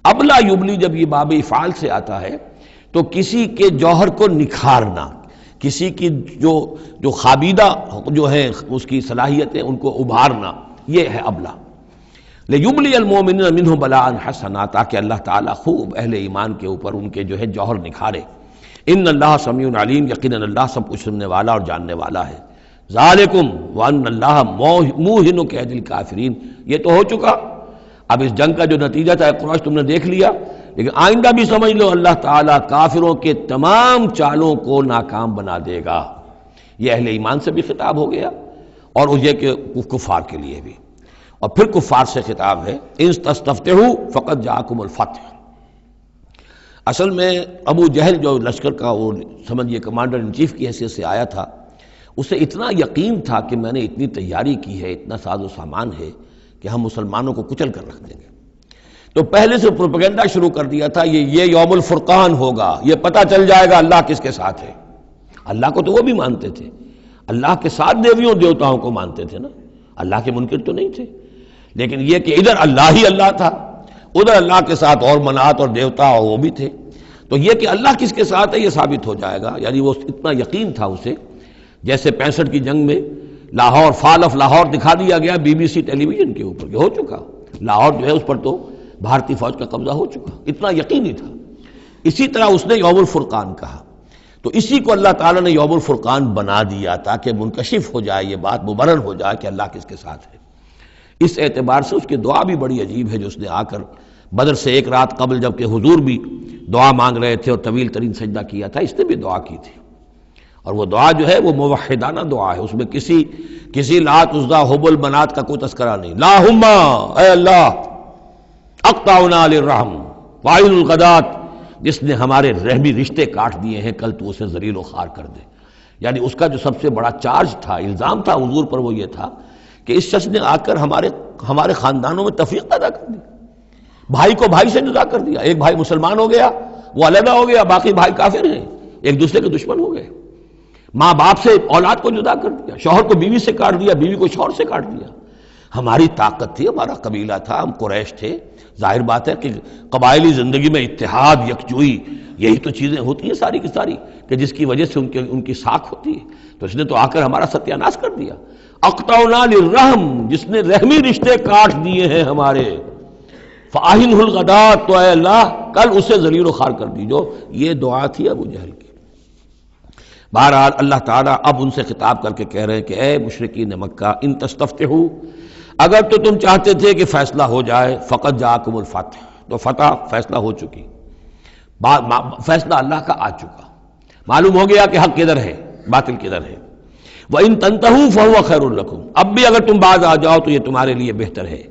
ابلا یبلی جب یہ باب افعال سے آتا ہے تو کسی کے جوہر کو نکھارنا، کسی کی جو خابیدہ جو ہے اس کی صلاحیتیں ان کو ابھارنا، یہ ہے ابلا۔ لیبلی المؤمنین منہ بلاء حسنا، تاکہ اللہ تعالیٰ خوب اہل ایمان کے اوپر ان کے جو ہے جوہر نکھارے۔ ان اللہ سمیع علیم، یقیناً اللہ سب کچھ سننے والا اور جاننے والا ہے۔ ذالکم وان اللہ موہن کید الکافرین، یہ تو ہو چکا، اب اس جنگ کا جو نتیجہ تھا قریش تم نے دیکھ لیا، لیکن آئندہ بھی سمجھ لو اللہ تعالیٰ کافروں کے تمام چالوں کو ناکام بنا دے گا۔ یہ اہل ایمان سے بھی خطاب ہو گیا اور یہ کہ کفار کے لیے بھی، اور پھر کفار سے خطاب ہے، ان تستفتحوا فقد جاءکم الفتح۔ اصل میں ابو جہل جو لشکر کا وہ سمجھیے کمانڈر ان چیف کی حیثیت سے آیا تھا، اسے اتنا یقین تھا کہ میں نے اتنی تیاری کی ہے، اتنا ساز و سامان ہے کہ ہم مسلمانوں کو کچل کر رکھ دیں گے، تو پہلے سے پروپیگنڈا شروع کر دیا تھا، یہ یوم الفرقان ہوگا، یہ پتہ چل جائے گا اللہ کس کے ساتھ ہے۔ اللہ کو تو وہ بھی مانتے تھے، اللہ کے ساتھ دیویوں دیوتاؤں کو مانتے تھے نا، اللہ کے منکر تو نہیں تھے، لیکن یہ کہ ادھر اللہ ہی اللہ تھا، ادھر اللہ کے ساتھ اور منات اور دیوتا اور وہ بھی تھے، تو یہ کہ اللہ کس کے ساتھ ہے یہ ثابت ہو جائے گا۔ یعنی وہ اتنا یقین تھا اسے، جیسے 65 کی جنگ میں لاہور، فال آف لاہور دکھا دیا گیا BBC ٹیلی ویژن کے اوپر، کہ ہو چکا لاہور جو ہے اس پر تو بھارتی فوج کا قبضہ ہو چکا، اتنا یقینی تھا۔ اسی طرح اس نے یوم الفرقان کہا، تو اسی کو اللہ تعالیٰ نے یوم الفرقان بنا دیا تاکہ منکشف ہو جائے، یہ بات مبرر ہو جائے کہ اللہ کس کے ساتھ ہے۔ اس اعتبار سے اس کی دعا بھی بڑی عجیب ہے، جو اس نے آ کر بدر سے ایک رات قبل جب کہ حضور بھی دعا مانگ رہے تھے اور طویل ترین سجدہ کیا تھا، اس نے بھی دعا کی تھی، اور وہ دعا جو ہے وہ موحدانہ دعا ہے، اس میں کسی لات عزا حبل منات کا کوئی تذکرہ نہیں۔ اللہم، اے اللہ، اقطعنا للرحم وعین الغدات، جس نے ہمارے رحمی رشتے کاٹ دیے ہیں، کل تو اسے ذلیل و خوار کر دے۔ یعنی اس کا جو سب سے بڑا چارج تھا، الزام تھا حضور پر، وہ یہ تھا کہ اس شخص نے آ کر ہمارے خاندانوں میں تفریق پیدا کر دی، بھائی کو بھائی سے جدا کر دیا، ایک بھائی مسلمان ہو گیا وہ علیحدہ ہو گیا، باقی بھائی کافر ہیں، ایک دوسرے کے دشمن ہو گئے، ماں باپ سے اولاد کو جدا کر دیا، شوہر کو بیوی سے کاٹ دیا، بیوی کو شوہر سے کاٹ دیا۔ ہماری طاقت تھی، ہمارا قبیلہ تھا، ہم قریش تھے، ظاہر بات ہے کہ قبائلی زندگی میں اتحاد، یکجوئی، یہی تو چیزیں ہوتی ہیں ساری کی ساری، کہ جس کی وجہ سے ان کی ساکھ ہوتی ہے، تو اس نے تو آ کر ہمارا ستیہ ناش کر دیا۔ اقطعنا للرحم، جس نے رحمی رشتے کاٹ دیے ہیں ہمارے، فاہنہ الغدات، تو اے اللہ کل اسے ذلیل و خوار کر دیجو۔ یہ دعا تھی ابو جہل کی۔ بہرحال اللہ تعالیٰ اب ان سے خطاب کر کے کہہ رہے ہیں کہ اے مشرکین مکہ، ان تستفتحوا، اگر تو تم چاہتے تھے کہ فیصلہ ہو جائے، فقد جاءکم الفتح، تو فتح فیصلہ ہو چکی، فیصلہ اللہ کا آ چکا، معلوم ہو گیا کہ حق کدھر ہے، باطل کدھر ہے۔ وَإِن تَنْتَهُوا فَهُوَ خَيْرٌ لَكُمْ، اب بھی اگر تم باز آ جاؤ تو یہ تمہارے لیے بہتر ہے۔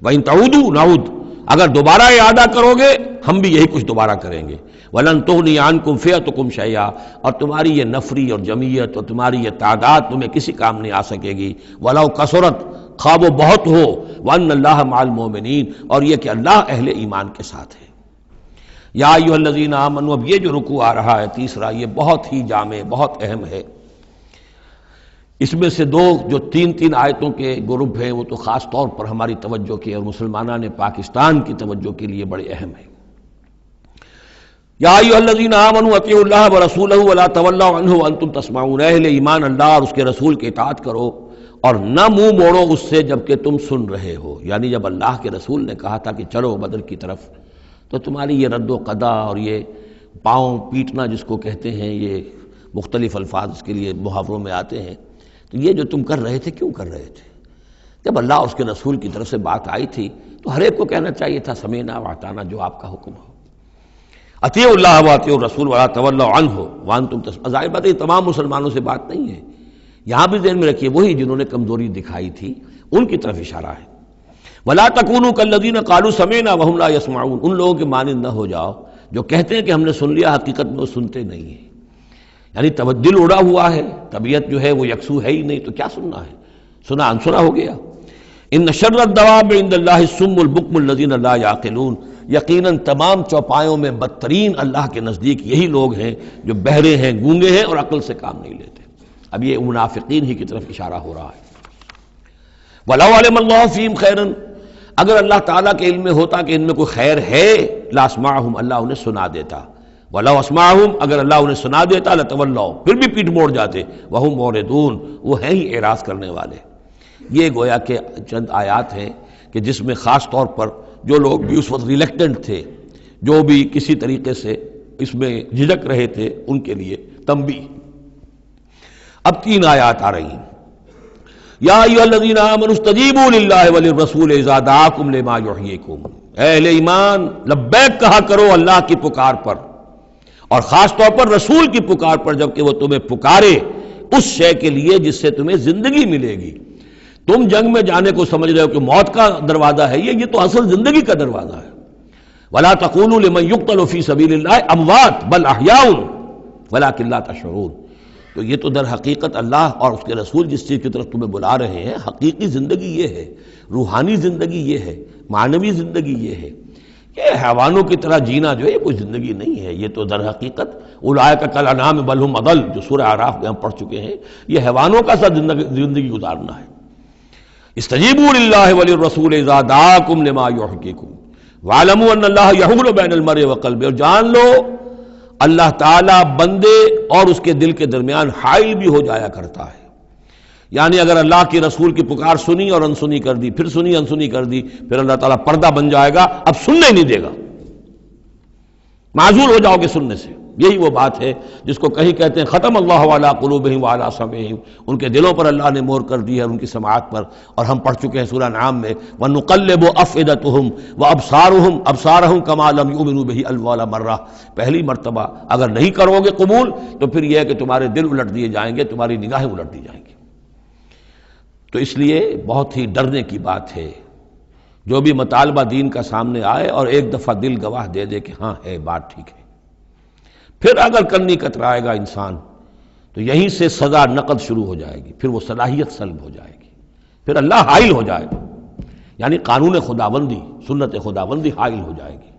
وَإِن تَعُودُوا نَعُودْ، اگر دوبارہ اعادہ کرو گے ہم بھی یہی کچھ دوبارہ کریں گے۔ وَلَن تُغْنِيَ عَنْكُمْ فِئَتُكُمْ شَيْئًا، اور تمہاری یہ نفری اور جمعیت اور تمہاری یہ تعداد تمہیں کسی کام نہیں آ سکے گی۔ وَلَوْ كَثُرَتْ، خواہ وہ بہت ہو، وَأَنَّ اللَّهَ مَعَ الْمُؤْمِنِينَ، اور یہ کہ اللہ اہل ایمان کے ساتھ ہے۔ یا ایھا الذین آمنوا، اب یہ جو رکوع آ رہا ہے تیسرا، یہ بہت ہی جامع، بہت اہم ہے۔ اس میں سے دو جو تین آیتوں کے گروپ ہیں وہ تو خاص طور پر ہماری توجہ کی اور مسلمانوں نے پاکستان کی توجہ کے لیے بڑے اہم ہیں۔ یا ایھا الذین آمنوا اطیعوا اللہ ورسولہ ولا تولوا عنہ وانتم تسمعون، اہل ایمان اللہ اور اس کے رسول کی اطاعت کرو اور نہ منہ موڑو اس سے جبکہ تم سن رہے ہو۔ یعنی جب اللہ کے رسول نے کہا تھا کہ چلو بدر کی طرف، تو تمہاری یہ رد و قدا اور یہ پاؤں پیٹنا جس کو کہتے ہیں، یہ مختلف الفاظ اس کے لیے محاوروں میں آتے ہیں، تو یہ جو تم کر رہے تھے کیوں کر رہے تھے؟ جب اللہ اور اس کے رسول کی طرف سے بات آئی تھی تو ہر ایک کو کہنا چاہیے تھا سمینا واطعنا، جو آپ کا حکم ہو۔ اطیعوا اللہ واطیعوا الرسول ولا تولوا عنہ وانتم تسمعون، ظاہر بات ہے یہ تمام مسلمانوں سے بات نہیں ہے، یہاں بھی ذہن میں رکھیے وہی جنہوں نے کمزوری دکھائی تھی ان کی طرف اشارہ ہے۔ ولا تکونوا کالذین قالوا سمعنا وهم لا يسمعون، ان لوگوں کے مانند نہ ہو جاؤ جو کہتے ہیں کہ ہم نے سن لیا، حقیقت میں وہ سنتے نہیں ہیں، یعنی دل اڑا ہوا ہے، طبیعت جو ہے وہ یکسو ہے ہی نہیں، تو کیا سننا ہے، سنا انسنا ہو گیا۔ ان شر الدواب عند اللہ الصم البکم الذین لا یعقلون، یقیناً تمام چوپایوں میں بدترین اللہ کے نزدیک یہی لوگ ہیں جو بہرے ہیں، گونگے ہیں اور عقل سے کام نہیں لیتے۔ اب یہ منافقین ہی کی طرف اشارہ ہو رہا ہے۔ وَلَوْ عَلِمَ اللَّهُ فِيهِمْ خَيْرًا، اگر اللہ تعالیٰ کے علم میں ہوتا کہ ان میں کوئی خیر ہے، لَأَسْمَعَهُمْ، اللہ انہیں سنا دیتا۔ وَلَوْ أَسْمَعَهُمْ، اگر اللہ انہیں سنا دیتا، لَتَوَلَّوْا، پھر بھی پیٹ موڑ جاتے، وَهُمْ مُعْرِضُونَ، وہ ہیں ہی اعراض کرنے والے۔ یہ گویا کہ چند آیات ہیں کہ جس میں خاص طور پر جو لوگ بھی اس وقت ریلیکٹنٹ تھے، جو بھی کسی طریقے سے اس میں جھجک رہے تھے، ان کے لیے تنبیہ۔ اب 3 آیات آ رہی ہیں۔ یا ایھا الذین آمنوا استجیبوا للہ وللرسول اذا دعاکم لما یحییکم، اہل ایمان لبیک کہا کرو اللہ کی پکار پر، اور خاص طور پر رسول کی پکار پر جبکہ وہ تمہیں پکارے اس شے کے لیے جس سے تمہیں زندگی ملے گی۔ تم جنگ میں جانے کو سمجھ رہے ہو کہ موت کا دروازہ ہے، یہ تو اصل زندگی کا دروازہ ہے۔ ولا تقولوا لمن يقتل في سبيل الله اموات بل احياء ولكن لا تشعرون، تو یہ تو در حقیقت اللہ اور اس کے رسول جس چیز کی طرف تمہیں بلا رہے ہیں، حقیقی زندگی یہ ہے، روحانی زندگی یہ ہے، معنوی زندگی یہ ہے۔ یہ حیوانوں کی طرح جینا جو ہے یہ کوئی زندگی نہیں ہے، یہ تو در حقیقت اولئک کالانعام بل هم اضل، جو سورہ اعراف میں ہم پڑھ چکے ہیں، یہ حیوانوں کا سا زندگی گزارنا ہے۔ استجیبوا للہ وللرسول اذا دعاکم لما یحییکم وَاعْلَمُوا أَنَّ اللَّهَ يَحُولُ بَيْنَ الْمَرْءِ وَقَلْبِهِ، اور جان لو اللہ تعالیٰ بندے اور اس کے دل کے درمیان حائل بھی ہو جایا کرتا ہے۔ یعنی اگر اللہ کی رسول کی پکار سنی اور انسنی کر دی، پھر سنی انسنی کر دی، پھر اللہ تعالیٰ پردہ بن جائے گا، اب سننے نہیں دے گا، معذور ہو جاؤ گے سننے سے۔ یہی وہ بات ہے جس کو کہیں کہتے ہیں ختم اللہ علی قلوبہم وعلی سمعہم، ان کے دلوں پر اللہ نے مہر کر دی ہے، ان کی سماعت پر، اور ہم پڑھ چکے ہیں سورہ انعام میں وَنُقَلِّبُ أَفْئِدَتُهُمْ وَأَبْصَارُهُمْ كَمَا لَمْ يُؤْمِنُوا بِهِ أَوَّلَ مَرَّةٍ، پہلی مرتبہ اگر نہیں کرو گے قبول تو پھر یہ ہے کہ تمہارے دل الٹ دیے جائیں گے، تمہاری نگاہیں الٹ دی جائیں گی۔ تو اس لیے بہت ہی ڈرنے کی بات ہے جو بھی مطالبہ دین کا سامنے آئے اور ایک دفعہ دل گواہ دے دے کہ ہاں ہے بات ٹھیک ہے، پھر اگر کنی کترائے گا انسان تو یہیں سے سزا نقد شروع ہو جائے گی، پھر وہ صلاحیت سلب ہو جائے گی، پھر اللہ حائل ہو جائے گا، یعنی قانون خداوندی، سنت خداوندی حائل ہو جائے گی،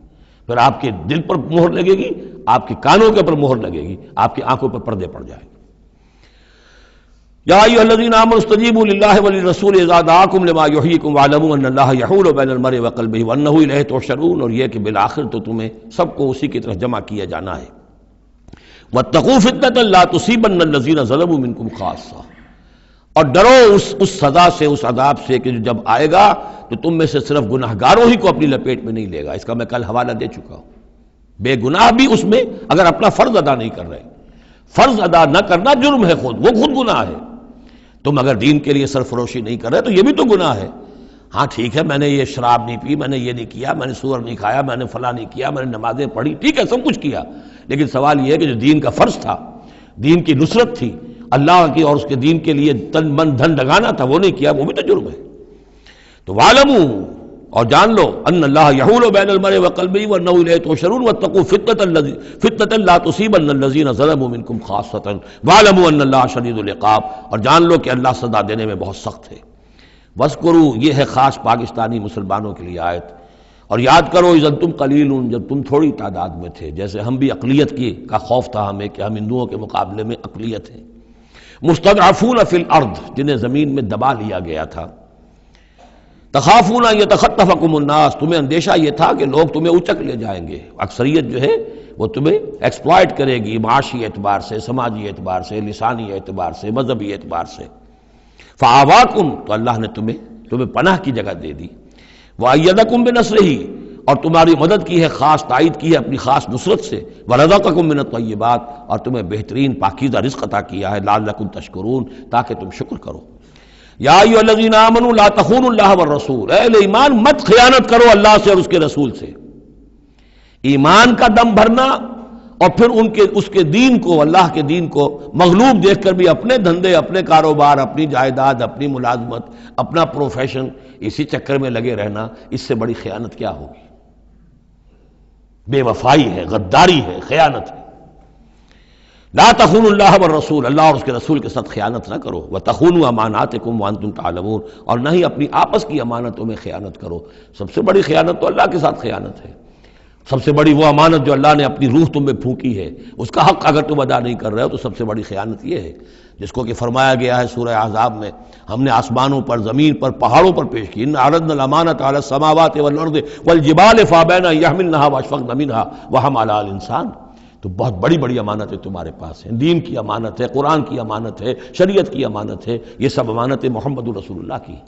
پھر آپ کے دل پر مہر لگے گی، آپ کے کانوں کے پر مہر لگے گی، آپ کی آنکھوں پر پردے پڑ جائیں گے۔ یا ایھا الذین آمنوا استجیبوا للہ وللرسول اذا دعاکم لما یحییکم واعلموا ان اللہ یحول بین المرء وقلبہ وانہ الیہ تحشرون، اور یہ کہ بالآخر تو تمہیں سب کو اسی کی طرف جمع کیا جانا ہے۔ واتقوا فتنة لا تصیبن الذین ظلموا منکم خاصہ، اور ڈرو اس سزا سے، اس عذاب سے کہ جو جب آئے گا تو تم میں سے صرف گناہگاروں ہی کو اپنی لپیٹ میں نہیں لے گا۔ اس کا میں کل حوالہ دے چکا ہوں، بے گناہ بھی اس میں اگر اپنا فرض ادا نہیں کر رہے، فرض ادا نہ کرنا جرم ہے، وہ خود گناہ ہے۔ تم اگر دین کے لیے سرفروشی نہیں کر رہے تو یہ بھی تو گناہ ہے۔ ہاں ٹھیک ہے، میں نے یہ شراب نہیں پی، میں نے یہ نہیں کیا، میں نے سور نہیں کھایا، میں نے فلاں نہیں کیا، میں نے نمازیں پڑھی، ٹھیک ہے سب کچھ کیا، لیکن سوال یہ ہے کہ جو دین کا فرض تھا، دین کی نصرت تھی، اللہ کی اور اس کے دین کے لیے تن من دھن لگانا تھا، وہ نہیں کیا، وہ بھی تو جرم ہے۔ تو وَاعْلَمُوا، اور جان لو، ان اللہ یحول بین المرء وقلبہ وانہ الیہ تحشرون واتقوا فتنة لا تصیبن الذین ظلموا منکم خاصۃ واعلموا ان اللہ شدید العقاب، اور جان لو کہ اللہ سزا دینے میں بہت سخت ہے۔ وَاذْكُرُوا، یہ ہے خاص پاکستانی مسلمانوں کے لیے آیت، اور یاد کرو اذ انتم قلیل، جب تم تھوڑی تعداد میں تھے، جیسے ہم بھی اقلیت کی کا خوف تھا ہمیں کہ ہم ہندوؤں کے مقابلے میں اقلیت ہیں، مستضعفون فی الارض، جنہیں زمین میں دبا لیا گیا تھا، تخافون ان یتخطفکم الناس، تمہیں اندیشہ یہ تھا کہ لوگ تمہیں اچک لے جائیں گے، اکثریت جو ہے وہ تمہیں ایکسپلائٹ کرے گی معاشی اعتبار سے، سماجی اعتبار سے، لسانی اعتبار سے، مذہبی اعتبار سے۔ فآواکم، تو اللہ نے تمہیں پناہ کی جگہ دے دی۔ وأیدکم بنصرہ، اور تمہاری مدد کی ہے، خاص تائید کی ہے اپنی خاص نصرت سے۔ ورزقکم من الطیبات، اور تمہیں بہترین پاکیزہ رزق عطا کیا ہے، لعلکم تشکرون، تاکہ تم شکر کرو۔ یا ایھا الذین آمنوا لا تخونوا اللہ والرسول، اے اہل ایمان مت خیانت کرو اللہ سے اور اس کے رسول سے۔ ایمان کا دم بھرنا اور پھر اس کے دین کو، اللہ کے دین کو مغلوب دیکھ کر بھی اپنے دھندے، اپنے کاروبار، اپنی جائیداد، اپنی ملازمت، اپنا پروفیشن، اسی چکر میں لگے رہنا، اس سے بڑی خیانت کیا ہوگی؟ بے وفائی ہے، غداری ہے، خیانت ہے۔ لا تخونوا اللہ والرسول، اللہ اور اس کے رسول کے ساتھ خیانت نہ کرو۔ وتخونوا اماناتکم وانتم تعلمون، اور نہ ہی اپنی آپس کی امانتوں میں خیانت کرو۔ سب سے بڑی خیانت تو اللہ کے ساتھ خیانت ہے۔ سب سے بڑی وہ امانت جو اللہ نے اپنی روح تم میں پھونکی ہے، اس کا حق اگر تم ادا نہیں کر رہے ہو تو سب سے بڑی خیانت یہ ہے، جس کو کہ فرمایا گیا ہے سورہ احزاب میں، ہم نے آسمانوں پر، زمین پر، پہاڑوں پر پیش کی۔ اِنَّا عَرَضْنَا الْأَمَانَةَ عَلَى السَّمَاوَاتِ وَالْأَرْضِ وَالْجِبَالِ فَأَبَيْنَ أَن يَحْمِلْنَهَا وَأَشْفَقْنَ مِنْهَا وَحَمَلَهَا الْإِنسَانُ۔ تو بہت بڑی بڑی امانتیں تمہارے پاس ہیں، دین کی امانت ہے، قرآن کی امانت ہے، شریعت کی امانت ہے، یہ سب امانتیں محمد رسول اللہ کی۔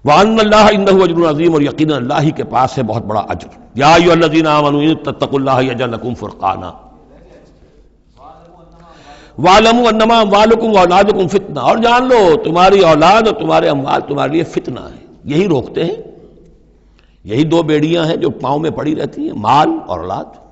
وَأَنَّ اللَّهَ عِندَهُ أَجْرٌ عَظِيمٌ، اور یقیناً اللہ ہی کے پاس ہے بہت بڑا اجر۔ یا ایھا الذین آمنوا ان تتقوا اللہ یجعل لکم فرقانا وَاعْلَمُوا أَنَّمَا أَمْوَالُكُمْ وَأَوْلَادُكُمْ فِتْنَةٌ، اور جان لو تمہاری اولاد اور تمہارے اموال تمہارے لیے فتنہ ہے۔ یہی روکتے ہیں، یہی دو بیڑیاں ہیں جو پاؤں میں پڑی رہتی ہیں، مال اور اولاد۔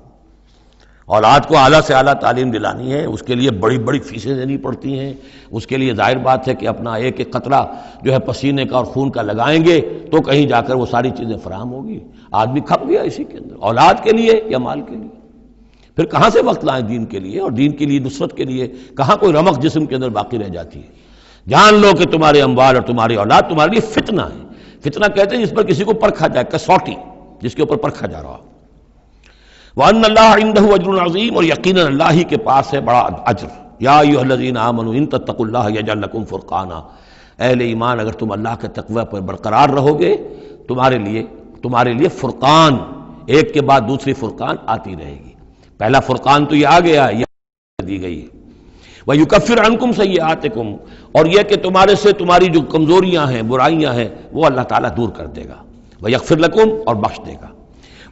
اولاد کو اعلیٰ سے اعلیٰ تعلیم دلانی ہے، اس کے لیے بڑی بڑی فیسیں دینی پڑتی ہیں، اس کے لیے ظاہر بات ہے کہ اپنا ایک ایک قطرہ جو ہے پسینے کا اور خون کا لگائیں گے تو کہیں جا کر وہ ساری چیزیں فراہم ہوگی۔ آدمی کھپ گیا اسی کے اندر، اولاد کے لیے یا مال کے لیے۔ پھر کہاں سے وقت لائیں دین کے لیے اور دین کے لیے نصرت کے لیے؟ کہاں کوئی رمق جسم کے اندر باقی رہ جاتی ہے؟ جان لو کہ تمہارے اموال اور تمہاری اولاد تمہارے لیے فتنہ ہے۔ فتنہ کہتے ہیں جس پر کسی کو پرکھا جائے، کسوٹی جس کے اوپر پرکھا جا رہا۔ وَأَنَّ اللَّهَ عِندَهُ أَجْرٌ عَظِيمٌ، اور یقیناً اللہ ہی کے پاس ہے بڑا اجر۔ یا ایھا الذین آمنوا ان تتقوا اللہ یجعل لکم فرقانا، اہل ایمان اگر تم اللہ کے تقوی پر برقرار رہو گے، تمہارے لیے فرقان، ایک کے بعد دوسری فرقان آتی رہے گی۔ پہلا فرقان تو یہ آ گیا، یہ دی گئی ہے۔ وَيُكَفِّرْ عَنْكُمْ سَيِّئَاتِكُمْ، اور یہ کہ تمہارے سے تمہاری جو کمزوریاں ہیں، برائیاں ہیں، وہ اللہ تعالیٰ دور کر دے گا۔ وَيَغْفِرْ لَكُمْ، اور بخش دے گا۔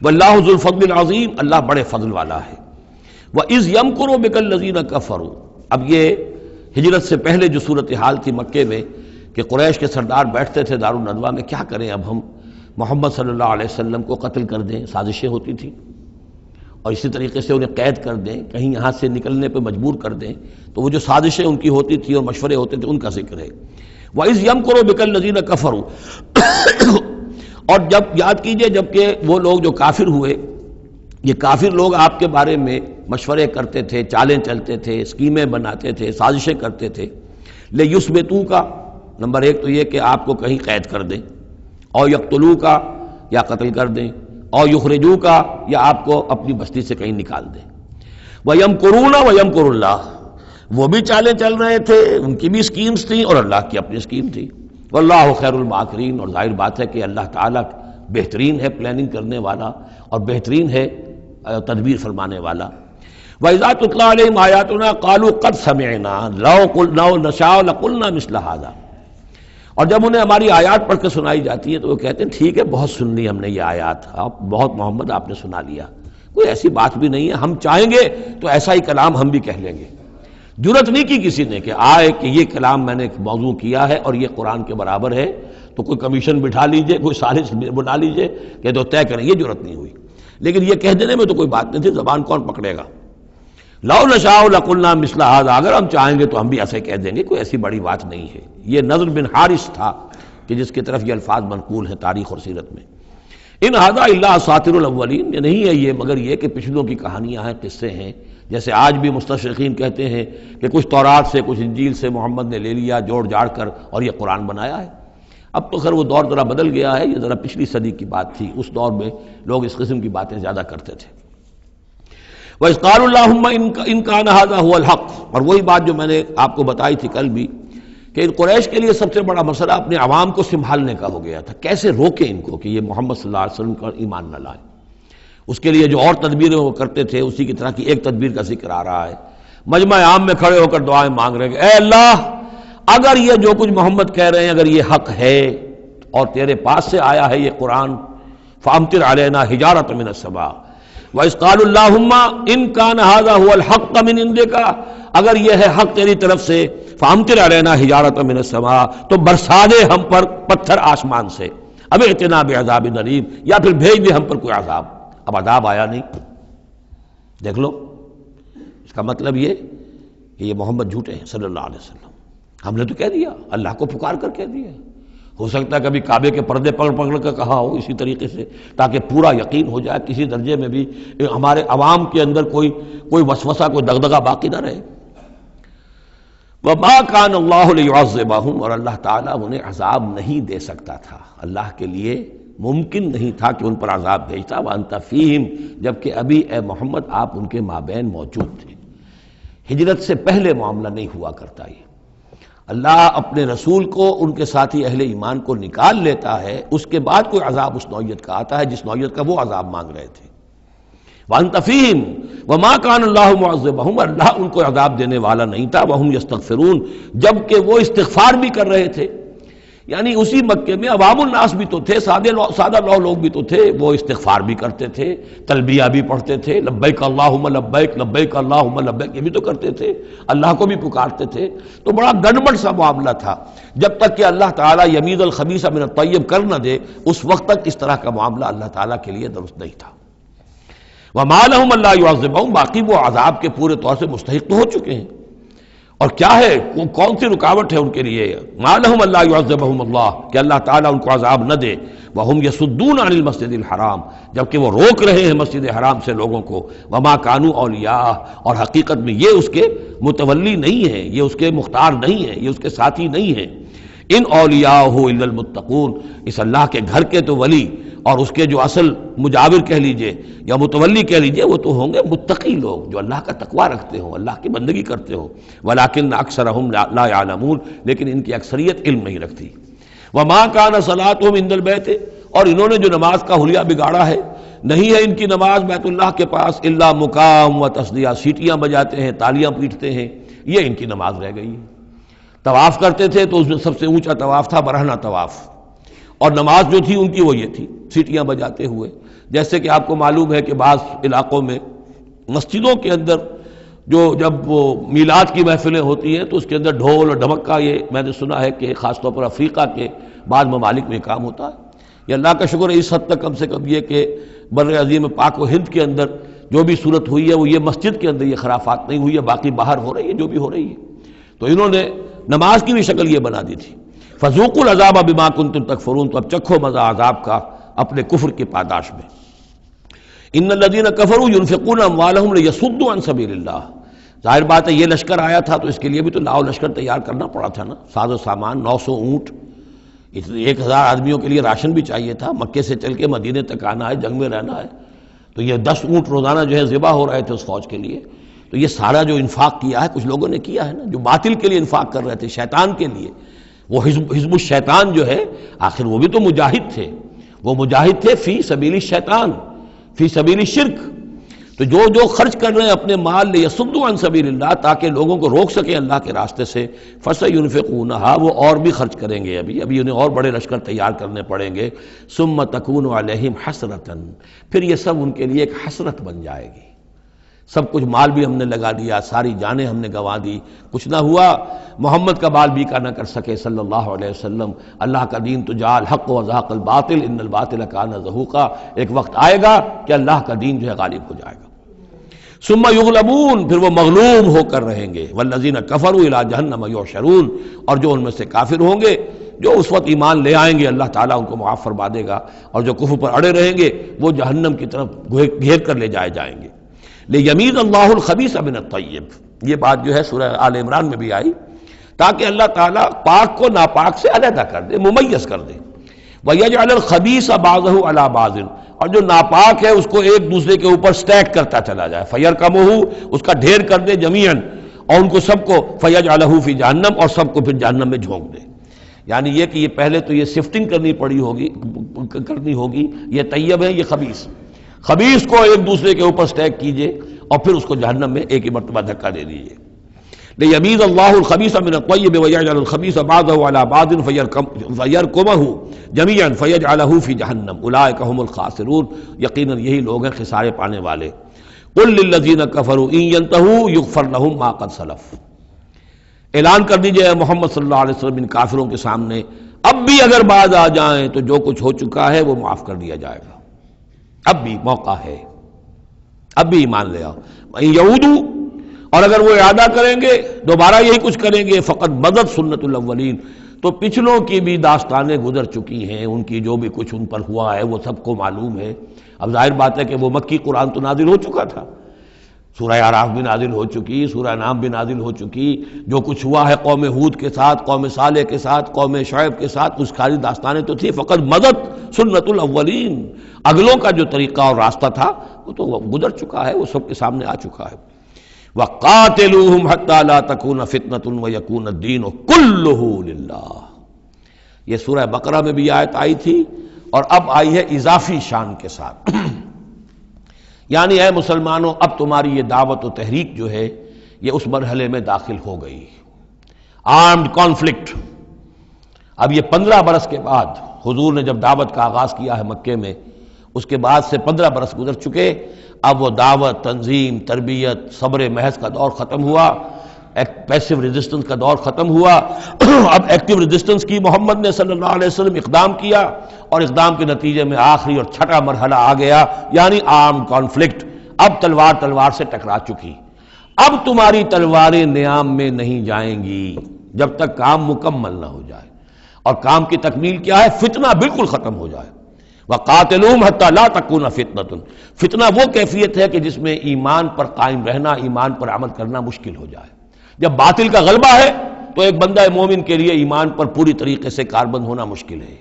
وَاللَّهُ ذُو الْفَضْلِ الْعَظِيمِ، اللہ بڑے فضل والا ہے۔ وَإِذْ يَمْكُرُ بِكَ الَّذِينَ كَفَرُوا، اب یہ ہجرت سے پہلے جو صورتحال تھی مکے میں کہ قریش کے سردار بیٹھتے تھے دارالندوہ میں، کیا کریں اب ہم محمد صلی اللہ علیہ وسلم کو قتل کر دیں، سازشیں ہوتی تھیں، اور اسی طریقے سے انہیں قید کر دیں، کہیں یہاں سے نکلنے پہ مجبور کر دیں، تو وہ جو سازشیں ان کی ہوتی تھی اور مشورے ہوتے تھے ان کا ذکر ہے۔ وَإِذْ يَمْكُرُ بِكَ الَّذِينَ كَفَرُوا، اور جب یاد کیجئے جب کہ وہ لوگ جو کافر ہوئے، یہ کافر لوگ آپ کے بارے میں مشورے کرتے تھے، چالیں چلتے تھے، اسکیمیں بناتے تھے، سازشیں کرتے تھے۔ لِيُثْبِتُوكَ، نمبر ایک تو یہ کہ آپ کو کہیں قید کر دیں، اور يَقْتُلُوكَ، یا قتل کر دیں، اور يُخْرِجُوكَ، یا آپ کو اپنی بستی سے کہیں نکال دیں۔ وَيَمْكُرُونَ وَيَمْكُرُ اللَّهُ، وہ بھی چالیں چل رہے تھے، ان کی بھی اسکیمز تھیں اور اللہ کی اپنی اسکیم تھی۔ واللہ خیر الماکرین، اور ظاہر بات ہے کہ اللہ تعالیٰ بہترین ہے پلاننگ کرنے والا اور بہترین ہے تدبیر فرمانے والا۔ وَإِذَا تُتْلَىٰ عَلَيْهِمْ آيَاتُنَا قَالُوا قَدْ سَمِعْنَا لَوْ نَشَاءُ لَقُلْنَا مِثْلَ هَٰذَا، اور جب انہیں ہماری آیات پڑھ کے سنائی جاتی ہیں تو وہ کہتے ہیں ٹھیک ہے، بہت سن لی ہم نے یہ آیات، بہت محمد آپ نے سنا لیا، کوئی ایسی بات بھی نہیں ہے، ہم چاہیں گے تو ایسا ہی کلام ہم بھی کہہ لیں گے۔ جرت نہیں کی کسی نے کہ آئے کہ یہ کلام میں نے ایک موضوع کیا ہے اور یہ قرآن کے برابر ہے، تو کوئی کمیشن بٹھا لیجئے، کوئی سازش بنا لیجئے کہ تو طے کریں، یہ جرت نہیں ہوئی۔ لیکن یہ کہہ دینے میں تو کوئی بات نہیں تھی، زبان کون پکڑے گا؟ لو نشاء لقلنا مثل هذا، اگر ہم چاہیں گے تو ہم بھی ایسے کہہ دیں گے، کوئی ایسی بڑی بات نہیں ہے۔ یہ نضر بن حارث تھا کہ جس کی طرف یہ الفاظ منقول ہیں تاریخ اور سیرت میں۔ ان هذا الا اساطیر الاولین، یہ نہیں ہے یہ مگر یہ کہ پچھلوں کی کہانیاں ہیں، قصے ہیں، جیسے آج بھی مستشرقین کہتے ہیں کہ کچھ تورات سے کچھ انجیل سے محمد نے لے لیا جوڑ جاڑ کر اور یہ قرآن بنایا ہے۔ اب تو خیر وہ دور ذرا بدل گیا ہے، یہ ذرا پچھلی صدی کی بات تھی، اس دور میں لوگ اس قسم کی باتیں زیادہ کرتے تھے۔ وَإِذْ قَالُوا اللَّهُمَّ إِنْ كَانَ هَذَا هُوَ الْحَقُّ، اور وہی بات جو میں نے آپ کو بتائی تھی کل بھی کہ قریش کے لیے سب سے بڑا مسئلہ اپنے عوام کو سنبھالنے کا ہو گیا تھا، کیسے روکیں ان کو کہ یہ محمد صلی اللہ علیہ وسلم کا ایمان نہ لائیں۔ اس کے لیے جو اور تدبیریں وہ کرتے تھے اسی کی طرح کی ایک تدبیر کا ذکر آ رہا ہے۔ مجمع عام میں کھڑے ہو کر دعائیں مانگ رہے ہیں کہ اے اللہ، اگر یہ جو کچھ محمد کہہ رہے ہیں اگر یہ حق ہے اور تیرے پاس سے آیا ہے یہ قرآن، فامطر علینا حجارۃ من السماء وَإِذْ قَالُوا اللَّهُمَّ إِنْ كَانَ هَذَا هُوَ الْحَقَّ مِنْ عِنْدِكَ، اگر یہ ہے حق تیری طرف سے، فامطر علینا حجارۃ من السماء، تو برسا دے ہم پر پتھر آسمان سے، اب ائتنا بعذاب الیم، یا پھر بھیج دے ہم پر کوئی عذاب۔ اب عذاب آیا نہیں، دیکھ لو، اس کا مطلب یہ کہ یہ محمد جھوٹے ہیں صلی اللہ علیہ وسلم۔ ہم نے تو کہہ دیا، اللہ کو پکار کر کہہ دیا، ہو سکتا ہے کبھی کعبے کے پردے پکڑ کر کہا ہو اسی طریقے سے، تاکہ پورا یقین ہو جائے، کسی درجے میں بھی ہمارے عوام کے اندر کوئی وسوسہ، کوئی دغدغہ باقی نہ رہے۔ وَمَا كَانَ اللَّهُ لِيُعَذِّبَهُمْ، اور اللہ تعالیٰ انہیں عذاب نہیں دے سکتا تھا، اللہ کے لیے ممکن نہیں تھا کہ ان پر عذاب بھیجتا، وَأَنْتَ فِيهِمْ، جبکہ ابھی اے محمد آپ ان کے مابین موجود تھے۔ ہجرت سے پہلے معاملہ نہیں ہوا کرتا یہ، اللہ اپنے رسول کو ان کے ساتھی اہل ایمان کو نکال لیتا ہے، اس کے بعد کوئی عذاب اس نوعیت کا آتا ہے جس نوعیت کا وہ عذاب مانگ رہے تھے۔ وَأَنْتَ فِيهِمْ وَمَا كَانَ اللَّهُ مُعَذِّبَهُمْ، اللہ ان کو عذاب دینے والا نہیں تھا، وَهُمْ يَسْتَغْفِرُونَ، جبکہ وہ استغفار بھی کر رہے تھے۔ یعنی اسی مکے میں عوام الناس بھی تو تھے، سادہ لوگ بھی تو تھے، وہ استغفار بھی کرتے تھے، تلبیہ بھی پڑھتے تھے، لبیک اللہم لبیک لبیک اللہم لبیک، یہ بھی تو کرتے تھے، اللہ کو بھی پکارتے تھے۔ تو بڑا گڑبڑ سا معاملہ تھا، جب تک کہ اللہ تعالیٰ یمیز الخبیث من الطیب کر نہ دے، اس وقت تک اس طرح کا معاملہ اللہ تعالیٰ کے لیے درست نہیں تھا۔ وَمَا لَهُمْ أَلَّا يُعَذِّبَهُمْ، باقی وہ عذاب کے پورے طور سے مستحق تو ہو چکے ہیں، اور کیا ہے وہ کون سی رکاوٹ ہے ان کے لیے؟ مَا لَهُمْ أَلَّا يُعَذِّبَهُمُ اللَّهُ، کہ اللہ تعالیٰ ان کو عذاب نہ دے، وَهُمْ يَصُدُّونَ عَنِ الْمَسْجِدِ الْحَرَامِ، جبکہ وہ روک رہے ہیں مسجد حرام سے لوگوں کو، وَمَا كَانُوا أَوْلِيَاءَهُ، اور حقیقت میں یہ اس کے متولی نہیں ہے، یہ اس کے مختار نہیں ہے، یہ اس کے ساتھی نہیں ہے۔ ان اولیاءہ الا المتقون، اس اللہ کے گھر کے تو ولی اور اس کے جو اصل مجاور کہہ لیجئے یا متولی کہہ لیجئے، وہ تو ہوں گے متقی لوگ جو اللہ کا تقوی رکھتے ہوں، اللہ کی بندگی کرتے ہوں۔ ولکن اکثرهم لا يعلمون، لیکن ان کی اکثریت علم نہیں رکھتی۔ وما كان صلاتهم عند البيت، اور انہوں نے جو نماز کا حلیہ بگاڑا ہے، نہیں ہے ان کی نماز بیت اللہ کے پاس الا مقام و تصدیہ، سیٹیاں بجاتے ہیں، تالیاں پیٹتے ہیں، یہ ان کی نماز رہ گئی ہے۔ طواف کرتے تھے تو اس میں سب سے اونچا طواف تھا برہنہ طواف، اور نماز جو تھی ان کی وہ یہ تھی، سیٹیاں بجاتے ہوئے۔ جیسے کہ آپ کو معلوم ہے کہ بعض علاقوں میں مسجدوں کے اندر جب وہ میلاد کی محفلیں ہوتی ہیں تو اس کے اندر ڈھول اور ڈھمک کا، یہ میں نے سنا ہے کہ خاص طور پر افریقہ کے بعض ممالک میں کام ہوتا ہے۔ یہ اللہ کا شکر ہے اس حد تک کم سے کم یہ کہ بر عظیم پاک و ہند کے اندر جو بھی صورت ہوئی ہے وہ یہ مسجد کے اندر یہ خرافات نہیں ہوئی ہے، باقی باہر ہو رہی ہے جو بھی ہو رہی ہے۔ تو انہوں نے نماز کی بھی شکل یہ بنا دی تھی، فذوقوا العذاب بما کنتم تکفرون، تو اب چکھو مزہ عذاب کا اپنے کفر کی پاداش میں۔ ان الذین کفروا ينفقون اموالهم لیصدوا عن سبیل اللہ، ظاہر بات ہے یہ لشکر آیا تھا تو اس کے لیے بھی تو لاؤ لشکر تیار کرنا پڑا تھا نا، ساز و سامان، 900 اونٹ، 1000 آدمیوں کے لیے راشن بھی چاہیے تھا، مکے سے چل کے مدینے تک آنا ہے، جنگ میں رہنا ہے، تو یہ 10 اونٹ روزانہ جو ہے ذبح ہو رہے تھے اس فوج کے لیے۔ تو یہ سارا جو انفاق کیا ہے کچھ لوگوں نے کیا ہے نا، جو باطل کے لیے انفاق کر رہے تھے، شیطان کے لیے، وہ حزب الشیطان جو ہے، آخر وہ بھی تو مجاہد تھے، وہ مجاہد تھے فی سبیل الشیطان، فی سبیل الشرک۔ تو جو خرچ کر رہے ہیں اپنے مال لیصدوا عن سبیل اللہ، تاکہ لوگوں کو روک سکیں اللہ کے راستے سے، فسینفقونھا، وہ اور بھی خرچ کریں گے، ابھی انہیں اور بڑے لشکر تیار کرنے پڑیں گے، ثم تکون علیہم حسرۃ، پھر یہ سب ان کے لیے ایک حسرت بن جائے گی۔ سب کچھ مال بھی ہم نے لگا دیا، ساری جانیں ہم نے گنوا دی، کچھ نہ ہوا، محمد کا بال بیکا نہ کر سکے صلی اللہ علیہ وسلم، اللہ کا دین تو جاء الحق وزهق الباطل ان الباطل کان زہوقا، ایک وقت آئے گا کہ اللہ کا دین جو ہے غالب ہو جائے گا۔ ثم یغلبون، پھر وہ مغلوب ہو کر رہیں گے، والذین کفروا الی جہنم یحشرون، اور جو ان میں سے کافر ہوں گے، جو اس وقت ایمان لے آئیں گے اللہ تعالیٰ ان کو معاف فرما دے گا، اور جو کفر پر اڑے رہیں گے وہ جہنم کی طرف گھیر کر لے جائے گے۔ لیمیز اللہ الخبیث من الطیب، یہ بات جو ہے سورہ آل عمران میں بھی آئی، تاکہ اللہ تعالیٰ پاک کو ناپاک سے علیحدہ کر دے، ممیز کر دے۔ وَيَجْعَلَ الْخَبِيثَ بَعْضَهُ عَلَى بَعْضٍ، اور جو ناپاک ہے اس کو ایک دوسرے کے اوپر سٹیک کرتا چلا جائے، فَيَرْكَمُهُ، اس کا ڈھیر کر دے جمیعاً، اور ان کو سب کو فَيَجْعَلَهُ فِي جہنم، اور سب کو پھر جہنم میں جھونک دے۔ یعنی یہ کہ یہ پہلے تو یہ سفٹنگ کرنی ہوگی، یہ طیب ہے، یہ خبیث۔ خبیث کو ایک دوسرے کے اوپر سٹیک کیجئے اور پھر اس کو جہنم میں ایک ہی مرتبہ دھکا دے دیجئے. لیمیز اللہ الخبیث من الطیب ویجعل الخبیث بعضہ علی بعض فیرکمہ جمیعا فیجعلہ فی جہنم اولئک هم الخاسرون. یقیناً یہی لوگ ہیں خسارے پانے والے. قل للذین کفروا ان ینتہوا یغفر لهم ما قد سلف. اعلان کر دیجئے محمد صلی اللہ علیہ وسلم ان کافروں کے سامنے اب بھی اگر باز آ جائیں تو جو کچھ ہو چکا ہے وہ معاف کر دیا جائے گا. اب بھی موقع ہے، اب بھی ایمان لے آؤ. یعودو، اور اگر وہ ارادہ کریں گے دوبارہ یہی کچھ کریں گے، فقط بدت سنت الاولین، تو پچھلوں کی بھی داستانیں گزر چکی ہیں، ان کی جو بھی کچھ ان پر ہوا ہے وہ سب کو معلوم ہے. اب ظاہر بات ہے کہ وہ مکی قرآن تو نازل ہو چکا تھا، سورہ اعراف بھی نازل ہو چکی، سورہ نام بھی نازل ہو چکی. جو کچھ ہوا ہے قوم ہود کے ساتھ، قوم صالح کے ساتھ، قوم شعیب کے ساتھ، اس ساری داستانیں تو تھی. فقط مدد سنت الاولین، اگلوں کا جو طریقہ اور راستہ تھا وہ تو گزر چکا ہے، وہ سب کے سامنے آ چکا ہے. وَقَاتِلُوهُمْ حَتَّى لَا تَكُونَ فِتْنَةٌ وَيَكُونَ الدِّينُ كُلُّهُ لِلَّهِ. یہ سورہ بقرہ میں بھی آیت آئی تھی اور اب آئی ہے اضافی شان کے ساتھ. یعنی اے مسلمانوں، اب تمہاری یہ دعوت و تحریک جو ہے یہ اس مرحلے میں داخل ہو گئی، آرمڈ کانفلکٹ. اب یہ 15 برس کے بعد حضور نے جب دعوت کا آغاز کیا ہے مکے میں، اس کے بعد سے 15 برس گزر چکے. اب وہ دعوت، تنظیم، تربیت، صبر محض کا دور ختم ہوا، پیسو ریزسٹنس کا دور ختم ہوا. اب ایکٹیو ریزسٹنس کی محمد نے صلی اللہ علیہ وسلم اقدام کیا، اور اقدام کے نتیجے میں آخری اور چھٹا مرحلہ آ گیا، یعنی آرم کانفلکٹ. اب تلوار سے ٹکرا چکی. اب تمہاری تلواریں نیام میں نہیں جائیں گی جب تک کام مکمل نہ ہو جائے. اور کام کی تکمیل کیا ہے؟ فتنہ بالکل ختم ہو جائے. وَقَاتِلُوهُمْ حَتَّى لَا تَكُونَ فِتْنَةٌ. فتنہ وہ کیفیت ہے کہ جس میں ایمان پر قائم رہنا، ایمان پر عمل کرنا مشکل ہو جائے. جب باطل کا غلبہ ہے تو ایک بندہ مومن کے لیے ایمان پر پوری طریقے سے کاربند ہونا مشکل ہے.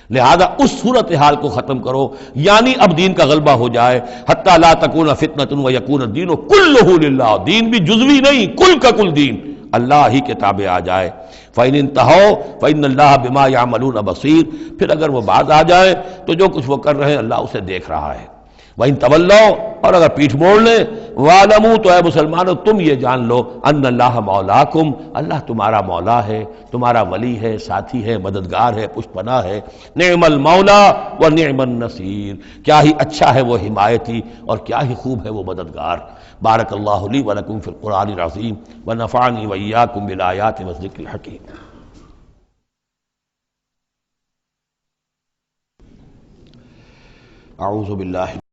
لہذا اس صورتحال کو ختم کرو، یعنی اب دین کا غلبہ ہو جائے. حَتَّى لَا تَكُونَ فِتْنَةٌ وَيَكُونَ الدِّينُ كُلُّهُ لِلَّهِ. دین بھی جزوی نہیں، کل کا کل دین اللہ ہی کے تابع آ جائے. فَإِنِ انْتَهَوْا فَإِنَّ اللَّهَ بِمَا يَعْمَلُونَ بَصِيرٌ. پھر اگر وہ باز آ جائیں تو جو کچھ وہ کر رہے ہیں اللہ اسے دیکھ رہا ہے. وَإِن تَوَلَّوْا، اور اگر پیٹھ موڑ لیں، وَاعْلَمُوا، تو اے مسلمانوں تم یہ جان لو، أَنَّ اللَّهَ مَوْلَاكُمْ، اللہ تمہارا مولا ہے، تمہارا ولی ہے، ساتھی ہے، مددگار ہے، پشت پناہ ہے. نعم المولا ونعم النصیر. کیا ہی اچھا ہے وہ حمایتی اور کیا ہی خوب ہے وہ مددگار. بارک اللہ لی ولکم فی القرآن العظیم ونفعنی وإیاکم بالآیات والذکر الحکیم. اعوذ باللہ